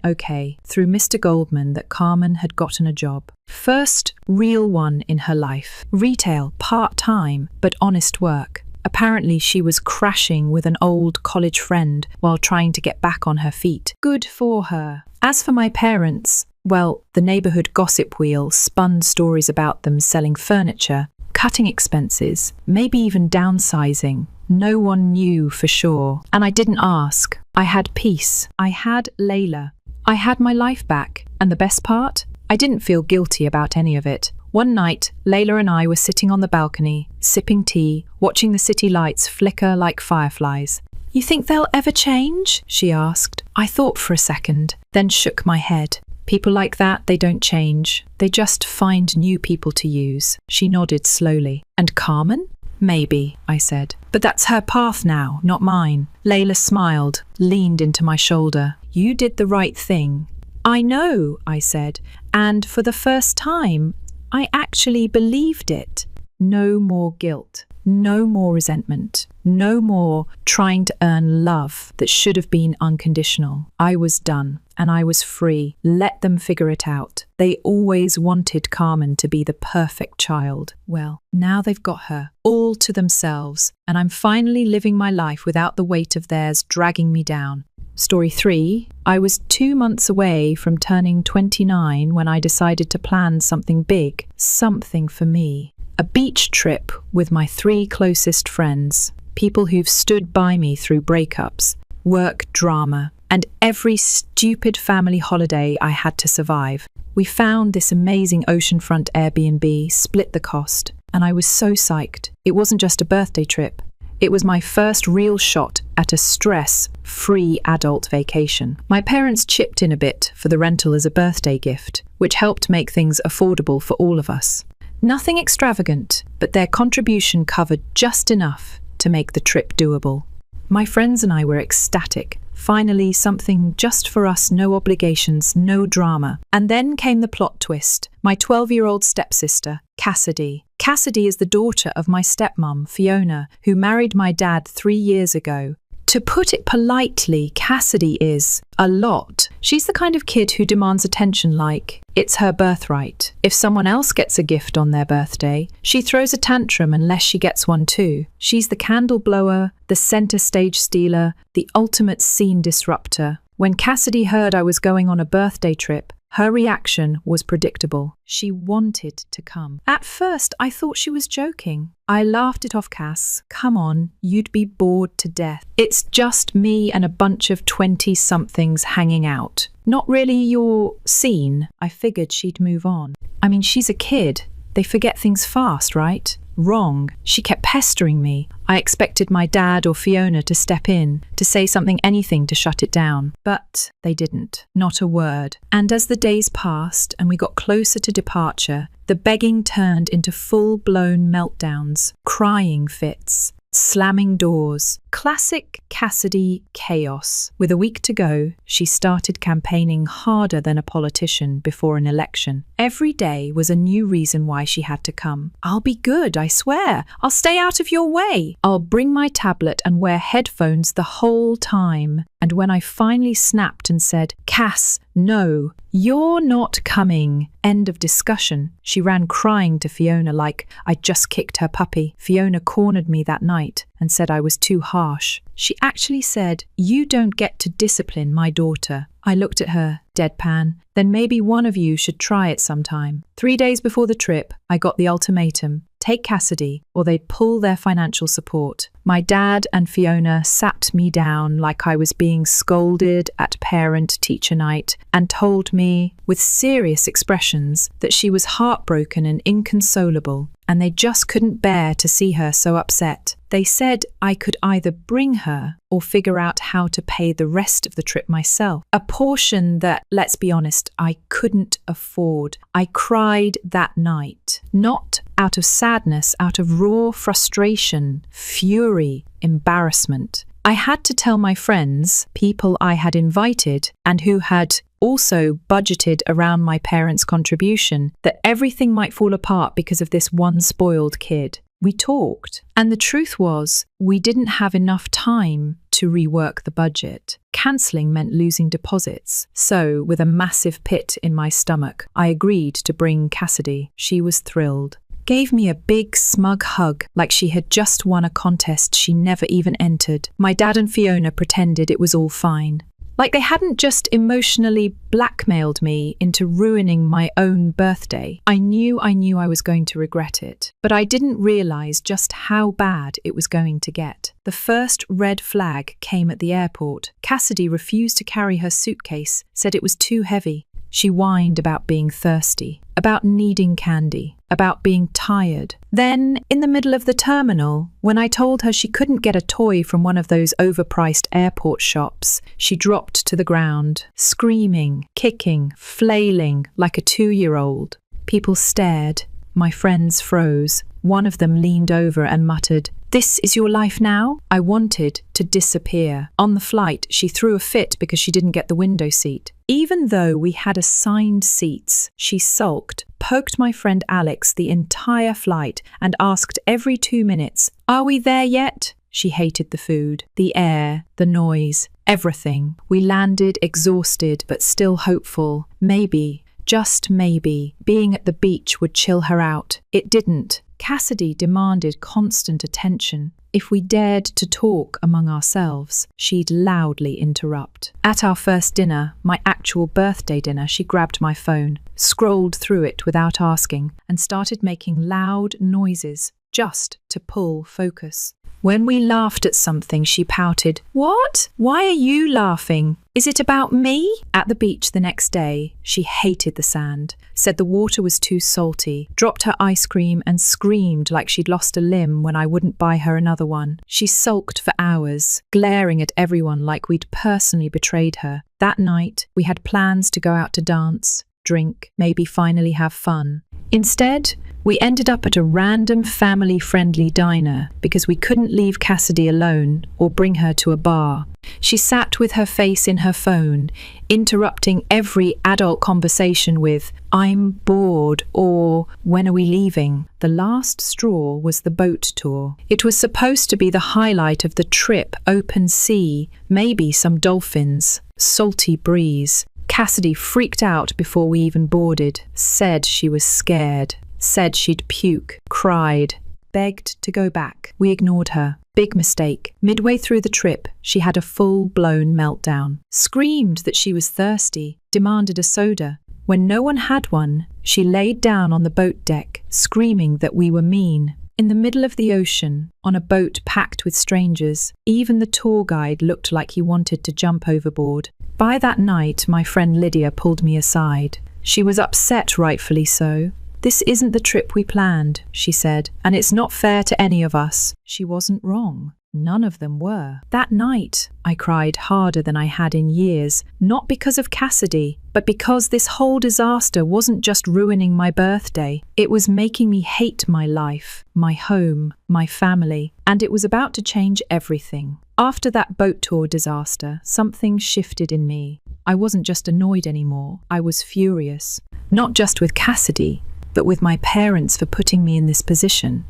through Mr. Goldman, that Carmen had gotten a job. First real one in her life. Retail, part-time, but honest work. Apparently she was crashing with an old college friend while trying to get back on her feet. Good for her. As for my parents, well, the neighborhood gossip wheel spun stories about them selling furniture, cutting expenses, maybe even downsizing. No one knew for sure. And I didn't ask. I had peace. I had Layla. I had my life back. And the best part? I didn't feel guilty about any of it. One night, Layla and I were sitting on the balcony, sipping tea, watching the city lights flicker like fireflies. "You think they'll ever change?" she asked. I thought for a second, then shook my head. "People like that, they don't change. They just find new people to use." She nodded slowly. "And Carmen?" "Maybe," I said. "But that's her path now, not mine." Layla smiled, leaned into my shoulder. "You did the right thing." "I know," I said, and for the first time, I actually believed it. No more guilt, no more resentment, no more trying to earn love that should have been unconditional. I was done, and I was free. Let them figure it out. They always wanted Carmen to be the perfect child. Well, now they've got her, all to themselves, and I'm finally living my life without the weight of theirs dragging me down. Story 3, I was 2 months away from turning 29 when I decided to plan something big, something for me. A beach trip with my 3 closest friends, people who've stood by me through breakups, work drama, and every stupid family holiday I had to survive. We found this amazing oceanfront Airbnb, split the cost, and I was so psyched. It wasn't just a birthday trip. It was my first real shot at a stress-free adult vacation. My parents chipped in a bit for the rental as a birthday gift, which helped make things affordable for all of us. Nothing extravagant, but their contribution covered just enough to make the trip doable. My friends and I were ecstatic. Finally, something just for us, no obligations, no drama. And then came the plot twist. My 12-year-old stepsister, Cassidy. Cassidy is the daughter of my stepmom, Fiona, who married my dad 3 years ago. To put it politely, Cassidy is a lot. She's the kind of kid who demands attention like it's her birthright. If someone else gets a gift on their birthday, she throws a tantrum unless she gets one too. She's the candle blower, the center stage stealer, the ultimate scene disruptor. When Cassidy heard I was going on a birthday trip, her reaction was predictable. She wanted to come. At first, I thought she was joking. I laughed it off, Cass. Come on, you'd be bored to death. It's just me and a bunch of 20-somethings hanging out. Not really your scene. I figured she'd move on. I mean, she's a kid. They forget things fast, right? Wrong. She kept pestering me. I expected my dad or Fiona to step in, to say something, anything to shut it down. But they didn't. Not a word. And as the days passed and we got closer to departure, the begging turned into full-blown meltdowns, crying fits, slamming doors. Classic Cassidy chaos. With a week to go, she started campaigning harder than a politician before an election. Every day was a new reason why she had to come. I'll be good, I swear. I'll stay out of your way. I'll bring my tablet and wear headphones the whole time. And when I finally snapped and said, Cass, no, you're not coming. End of discussion. She ran crying to Fiona like I'd just kicked her puppy. Fiona cornered me that night and said I was too harsh. She actually said, you don't get to discipline my daughter. I looked at her, deadpan. Then maybe one of you should try it sometime. 3 days before the trip, I got the ultimatum. Take Cassidy, or they'd pull their financial support. My dad and Fiona sat me down like I was being scolded at parent-teacher night and told me, with serious expressions, that she was heartbroken and inconsolable, and they just couldn't bear to see her so upset. They said I could either bring her or figure out how to pay the rest of the trip myself. A portion that, let's be honest, I couldn't afford. I cried that night, not out of sadness, out of raw frustration, fury, embarrassment. I had to tell my friends, people I had invited and who had also budgeted around my parents' contribution, that everything might fall apart because of this one spoiled kid. We talked, and the truth was, we didn't have enough time to rework the budget. Cancelling meant losing deposits. So, with a massive pit in my stomach, I agreed to bring Cassidy. She was thrilled. Gave me a big, smug hug, like she had just won a contest she never even entered. My dad and Fiona pretended it was all fine. Like they hadn't just emotionally blackmailed me into ruining my own birthday. I knew I was going to regret it, but I didn't realize just how bad it was going to get. The first red flag came at the airport. Cassidy refused to carry her suitcase, said it was too heavy. She whined about being thirsty, about needing candy, about being tired. Then, in the middle of the terminal, when I told her she couldn't get a toy from one of those overpriced airport shops, she dropped to the ground, screaming, kicking, flailing like a 2-year-old. People stared. My friends froze. One of them leaned over and muttered, "This is your life now?" I wanted to disappear. On the flight, she threw a fit because she didn't get the window seat. Even though we had assigned seats, she sulked, poked my friend Alex the entire flight, and asked every 2 minutes, "Are we there yet?" She hated the food, the air, the noise, everything. We landed exhausted but still hopeful. Maybe, just maybe, being at the beach would chill her out. It didn't. Cassidy demanded constant attention. If we dared to talk among ourselves, she'd loudly interrupt. At our first dinner, my actual birthday dinner, she grabbed my phone, scrolled through it without asking, and started making loud noises just to pull focus. When we laughed at something, she pouted, "What? Why are you laughing? Is it about me?" At the beach the next day, she hated the sand, said the water was too salty, dropped her ice cream and screamed like she'd lost a limb when I wouldn't buy her another one. She sulked for hours, glaring at everyone like we'd personally betrayed her. That night, we had plans to go out to dance, drink, maybe finally have fun. Instead, We ended up at a random family-friendly diner because we couldn't leave Cassidy alone or bring her to a bar. She sat with her face in her phone, interrupting every adult conversation with, "I'm bored," or "When are we leaving?" The last straw was the boat tour. It was supposed to be the highlight of the trip, open sea, maybe some dolphins, salty breeze. Cassidy freaked out before we even boarded, said she was scared, said she'd puke, cried, begged to go back. We ignored her. Big mistake. Midway through the trip, she had a full-blown meltdown. Screamed that she was thirsty, demanded a soda. When no one had one, she laid down on the boat deck, screaming that we were mean. In the middle of the ocean, on a boat packed with strangers, even the tour guide looked like he wanted to jump overboard. By that night, my friend Lydia pulled me aside. She was upset, rightfully so. "This isn't the trip we planned," she said, "and it's not fair to any of us." She wasn't wrong. None of them were. That night, I cried harder than I had in years, not because of Cassidy, but because this whole disaster wasn't just ruining my birthday. It was making me hate my life, my home, my family, and it was about to change everything. After that boat tour disaster, something shifted in me. I wasn't just annoyed anymore, I was furious. Not just with Cassidy, but with my parents for putting me in this position.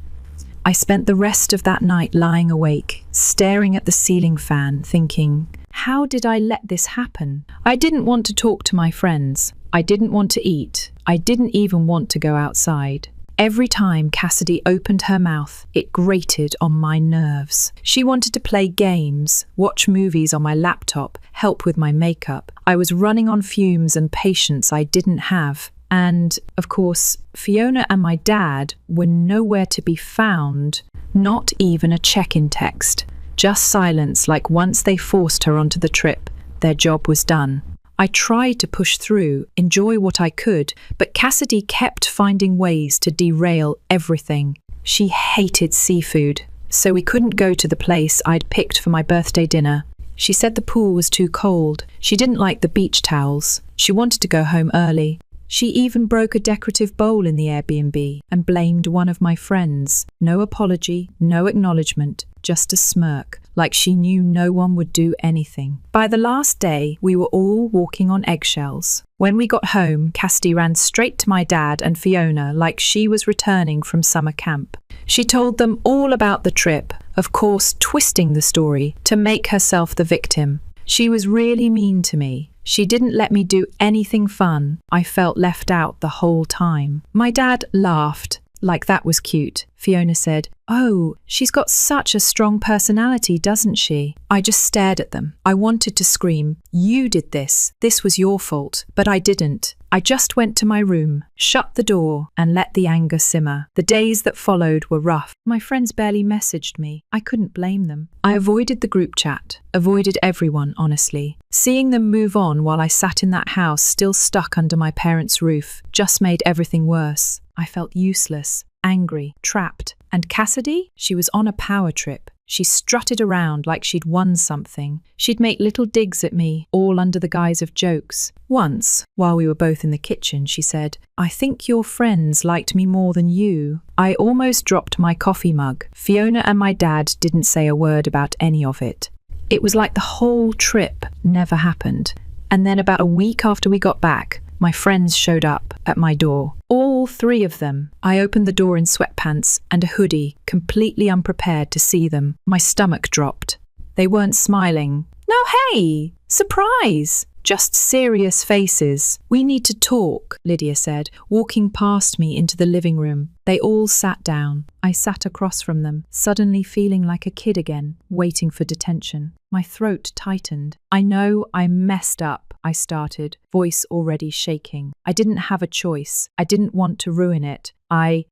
I spent the rest of that night lying awake, staring at the ceiling fan, thinking, how did I let this happen? I didn't want to talk to my friends. I didn't want to eat. I didn't even want to go outside. Every time Cassidy opened her mouth, it grated on my nerves. She wanted to play games, watch movies on my laptop, help with my makeup. I was running on fumes and patience I didn't have. And, of course, Fiona and my dad were nowhere to be found, not even a check-in text. Just silence, like once they forced her onto the trip, their job was done. I tried to push through, enjoy what I could, but Cassidy kept finding ways to derail everything. She hated seafood, so we couldn't go to the place I'd picked for my birthday dinner. She said the pool was too cold. She didn't like the beach towels. She wanted to go home early. She even broke a decorative bowl in the Airbnb and blamed one of my friends. No apology, no acknowledgement, just a smirk, like she knew no one would do anything. By the last day, we were all walking on eggshells. When we got home, Cassidy ran straight to my dad and Fiona like she was returning from summer camp. She told them all about the trip, of course twisting the story to make herself the victim. She was really mean to me. She didn't let me do anything fun. I felt left out the whole time. My dad laughed, like that was cute. Fiona said, "Oh, she's got such a strong personality, doesn't she?" I just stared at them. I wanted to scream, "You did this. This was your fault." But I didn't. I just went to my room, shut the door, and let the anger simmer. The days that followed were rough. My friends barely messaged me. I couldn't blame them. I avoided the group chat, avoided everyone, honestly. Seeing them move on while I sat in that house still stuck under my parents' roof just made everything worse. I felt useless, angry, trapped. And Cassidy? She was on a power trip. She strutted around like she'd won something. She'd make little digs at me, all under the guise of jokes. Once, while we were both in the kitchen, she said, "I think your friends liked me more than you." I almost dropped my coffee mug. Fiona and my dad didn't say a word about any of it. It was like the whole trip never happened. And then about a week after we got back, my friends showed up at my door. All three of them. I opened the door in sweatpants and a hoodie, completely unprepared to see them. My stomach dropped. They weren't smiling. "No, hey! Surprise!" Just serious faces. "We need to talk," Lydia said, walking past me into the living room. They all sat down. I sat across from them, suddenly feeling like a kid again, waiting for detention. My throat tightened. "I know I messed up," I started, voice already shaking. I didn't have a choice. I didn't want to ruin it.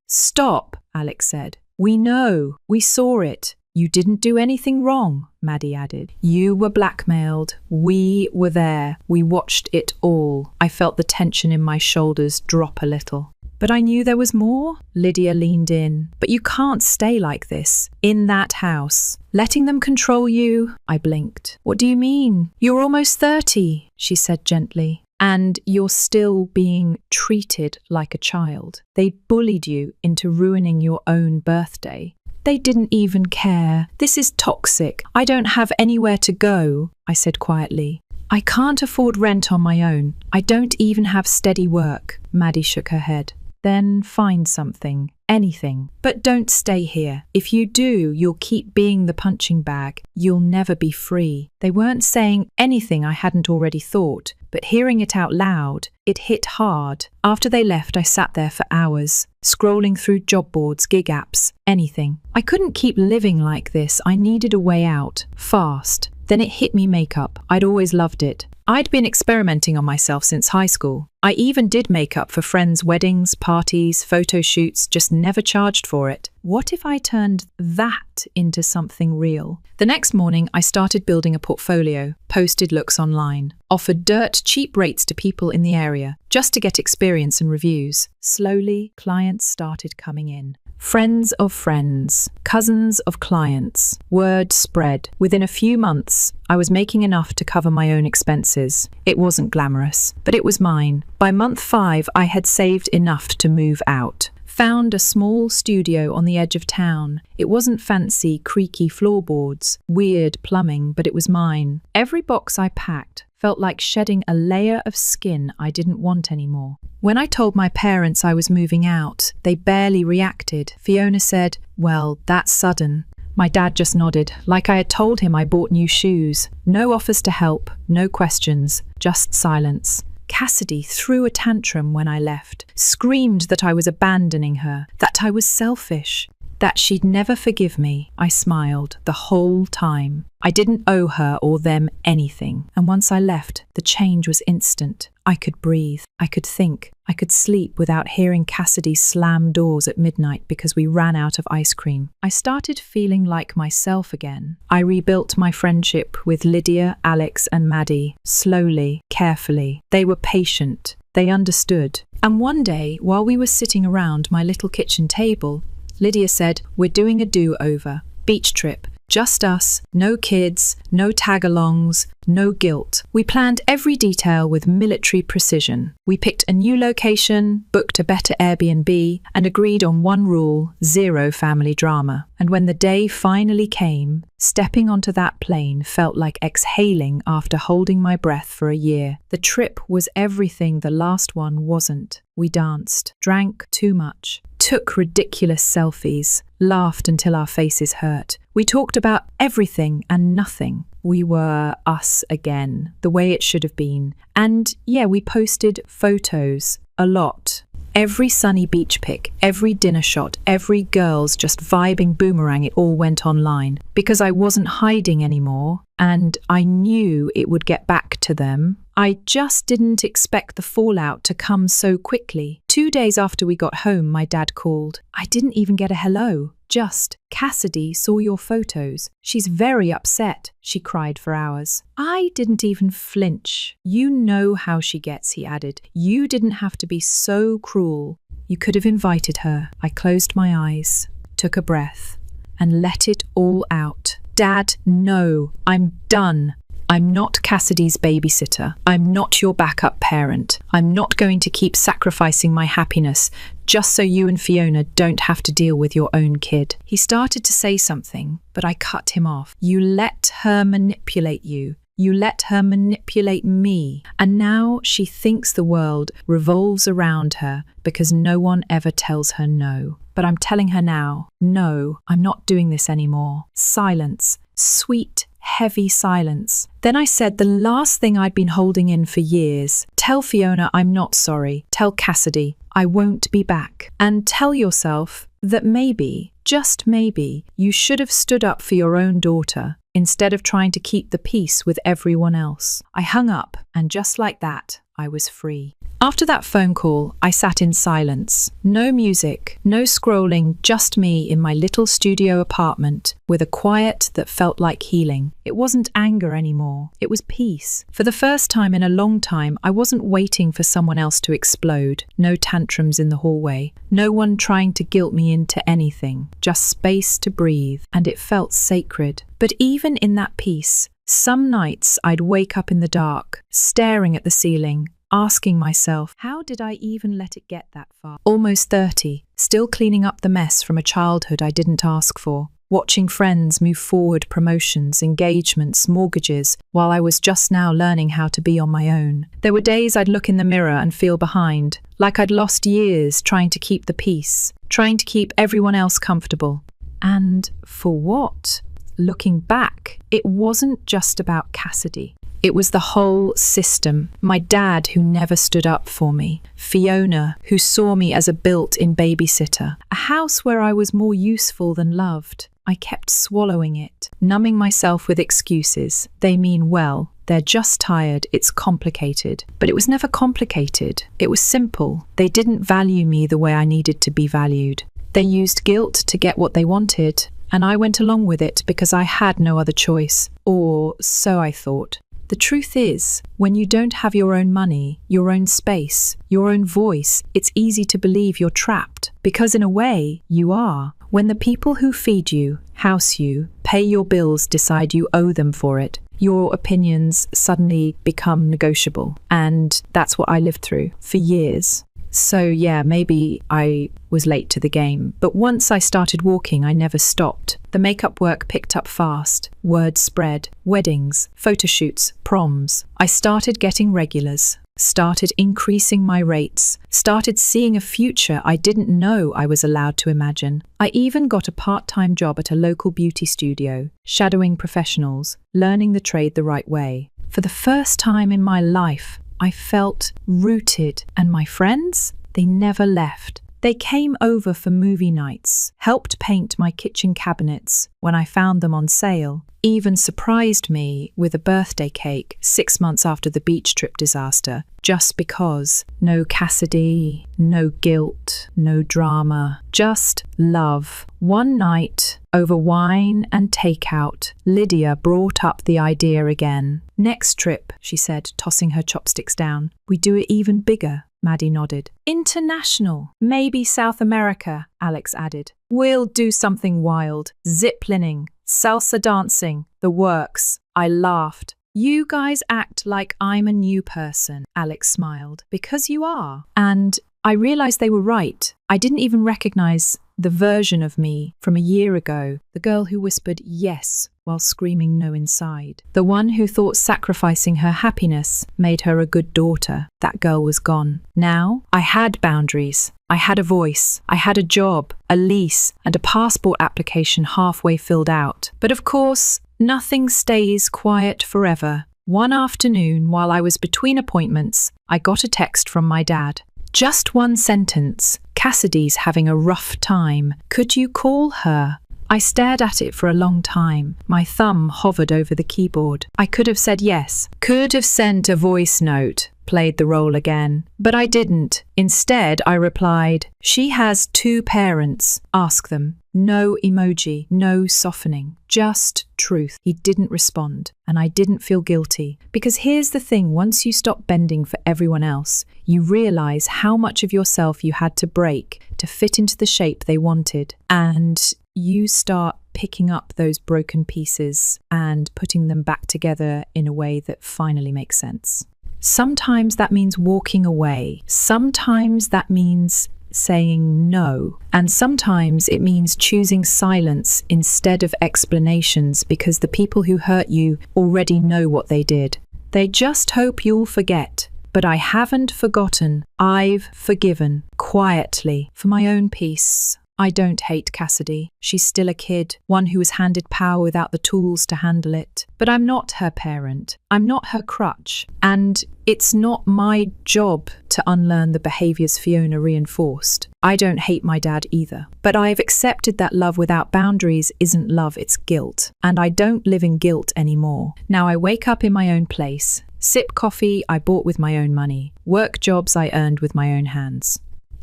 "Stop," Alex said. "We know. We saw it. You didn't do anything wrong," Maddie added. "You were blackmailed. We were there. We watched it all." I felt the tension in my shoulders drop a little. "But I knew there was more." Lydia leaned in. "But you can't stay like this, in that house. Letting them control you?" I blinked. "What do you mean? You're almost 30, she said gently. And you're still being treated like a child. They bullied you into ruining your own birthday. They didn't even care. This is toxic. I don't have anywhere to go, I said quietly. I can't afford rent on my own. I don't even have steady work. Maddie shook her head. Then find something. Anything. But don't stay here. If you do, you'll keep being the punching bag. You'll never be free. They weren't saying anything I hadn't already thought, but hearing it out loud, it hit hard. After they left, I sat there for hours, scrolling through job boards, gig apps, anything. I couldn't keep living like this. I needed a way out. Fast. Then it hit me: makeup. I'd always loved it. I'd been experimenting on myself since high school. I even did makeup for friends' weddings, parties, photo shoots, just never charged for it. What if I turned that into something real? The next morning, I started building a portfolio, posted looks online, offered dirt cheap rates to people in the area, just to get experience and reviews. Slowly, clients started coming in. Friends of friends, cousins of clients. Word spread. Within a few months, I was making enough to cover my own expenses. It wasn't glamorous, but it was mine. By month 5, I had saved enough to move out. Found a small studio on the edge of town. It wasn't fancy, creaky floorboards, weird plumbing, but it was mine. Every box I packed felt like shedding a layer of skin I didn't want anymore. When I told my parents I was moving out, they barely reacted. Fiona said, "Well, that's sudden." My dad just nodded, like I had told him I bought new shoes. No offers to help, no questions, just silence. Cassidy threw a tantrum when I left, screamed that I was abandoning her, that I was selfish, that she'd never forgive me. I smiled the whole time. I didn't owe her or them anything, and once I left, the change was instant. I could breathe, I could think, I could sleep without hearing Cassidy slam doors at midnight because we ran out of ice cream. I started feeling like myself again. I rebuilt my friendship with Lydia, Alex, and Maddie, slowly, carefully. They were patient, they understood. And one day, while we were sitting around my little kitchen table, Lydia said, "We're doing a do-over. Beach trip. Just us, no kids, no tag-alongs, no guilt." We planned every detail with military precision. We picked a new location, booked a better Airbnb, and agreed on one rule: zero family drama. And when the day finally came, stepping onto that plane felt like exhaling after holding my breath for a year. The trip was everything the last one wasn't. We danced, drank too much, took ridiculous selfies, laughed until our faces hurt. We talked about everything and nothing. We were us again, the way it should have been. And yeah, we posted photos, a lot. Every sunny beach pic, every dinner shot, every girl's just vibing boomerang, it all went online. Because I wasn't hiding anymore, and I knew it would get back to them. I just didn't expect the fallout to come so quickly. 2 days after we got home, my dad called. I didn't even get a hello. Just, "Cassidy saw your photos. She's very upset," she cried for hours. I didn't even flinch. "You know how she gets," he added. "You didn't have to be so cruel. You could have invited her." I closed my eyes, took a breath, and let it all out. "Dad, no, I'm done. I'm not Cassidy's babysitter. I'm not your backup parent. I'm not going to keep sacrificing my happiness just so you and Fiona don't have to deal with your own kid." He started to say something, but I cut him off. "You let her manipulate you. You let her manipulate me. And now she thinks the world revolves around her because no one ever tells her no. But I'm telling her now, no, I'm not doing this anymore." Silence. Sweet, heavy silence. Then I said the last thing I'd been holding in for years. "Tell Fiona I'm not sorry. Tell Cassidy I won't be back. And tell yourself that maybe, just maybe, you should have stood up for your own daughter instead of trying to keep the peace with everyone else." I hung up, and just like that, I was free. After that phone call, I sat in silence. No music, no scrolling, just me in my little studio apartment with a quiet that felt like healing. It wasn't anger anymore. It was peace. For the first time in a long time, I wasn't waiting for someone else to explode. No tantrums in the hallway. No one trying to guilt me into anything. Just space to breathe. And it felt sacred. But even in that peace, some nights I'd wake up in the dark, staring at the ceiling, asking myself, how did I even let it get that far? Almost 30, still cleaning up the mess from a childhood I didn't ask for. Watching friends move forward, promotions, engagements, mortgages, while I was just now learning how to be on my own. There were days I'd look in the mirror and feel behind, like I'd lost years trying to keep the peace, trying to keep everyone else comfortable. And for what? Looking back, it wasn't just about Cassidy. It was the whole system. My dad, who never stood up for me. Fiona, who saw me as a built-in babysitter. A house where I was more useful than loved. I kept swallowing it, numbing myself with excuses. They mean well. They're just tired. It's complicated. But it was never complicated. It was simple. They didn't value me the way I needed to be valued. They used guilt to get what they wanted, and I went along with it because I had no other choice. Or so I thought. The truth is, when you don't have your own money, your own space, your own voice, it's easy to believe you're trapped. Because in a way, you are. When the people who feed you, house you, pay your bills decide you owe them for it, your opinions suddenly become negotiable. And that's what I lived through for years. So yeah, maybe I was late to the game, but once I started walking, I never stopped. The makeup work picked up fast. Word spread. Weddings, photo shoots, proms. I started getting regulars, started increasing my rates, started seeing a future I didn't know I was allowed to imagine. I even got a part-time job at a local beauty studio, shadowing professionals, learning the trade the right way. For the first time in my life, I felt rooted, and my friends, they never left. They came over for movie nights, helped paint my kitchen cabinets when I found them on sale, even surprised me with a birthday cake 6 months after the beach trip disaster, just because. No Cassidy, no guilt, no drama, just love. One night, over wine and takeout, Lydia brought up the idea again. Next trip, she said, tossing her chopsticks down. We do it even bigger. Maddie nodded. International. Maybe South America, Alex added. We'll do something wild. Ziplining, salsa dancing, the works. I laughed. You guys act like I'm a new person, Alex smiled. Because you are. And I realized they were right. I didn't even recognize the version of me from a year ago, the girl who whispered yes while screaming no inside. The one who thought sacrificing her happiness made her a good daughter. That girl was gone. Now, I had boundaries. I had a voice. I had a job, a lease, and a passport application halfway filled out. But of course, nothing stays quiet forever. One afternoon, while I was between appointments, I got a text from my dad. Just one sentence. Cassidy's having a rough time. Could you call her? I stared at it for a long time. My thumb hovered over the keyboard. I could have said yes. Could have sent a voice note. Played the role again. But I didn't. Instead, I replied, she has 2 parents. Ask them. No emoji, no softening, just truth. He didn't respond, and I didn't feel guilty. Because here's the thing, once you stop bending for everyone else, you realize how much of yourself you had to break to fit into the shape they wanted. And you start picking up those broken pieces and putting them back together in a way that finally makes sense. Sometimes that means walking away. Sometimes that means saying no. And sometimes it means choosing silence instead of explanations because the people who hurt you already know what they did. They just hope you'll forget. But I haven't forgotten. I've forgiven. Quietly. For my own peace. I don't hate Cassidy. She's still a kid, one who was handed power without the tools to handle it. But I'm not her parent. I'm not her crutch. And it's not my job to unlearn the behaviours Fiona reinforced. I don't hate my dad either. But I've accepted that love without boundaries isn't love, it's guilt. And I don't live in guilt anymore. Now I wake up in my own place, sip coffee I bought with my own money, work jobs I earned with my own hands.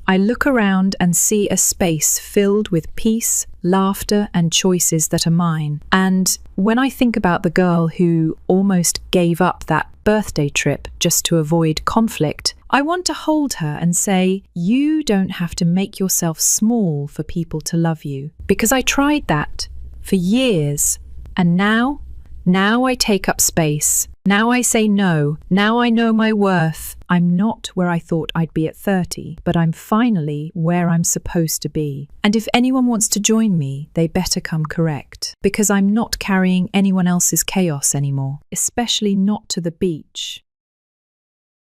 I look around and see a space filled with peace, laughter, and choices that are mine. And when I think about the girl who almost gave up that birthday trip just to avoid conflict, I want to hold her and say, you don't have to make yourself small for people to love you. Because I tried that for years. And now I take up space. Now I say no. Now I know my worth. I'm not where I thought I'd be at 30, but I'm finally where I'm supposed to be. And if anyone wants to join me, they better come correct, because I'm not carrying anyone else's chaos anymore, especially not to the beach.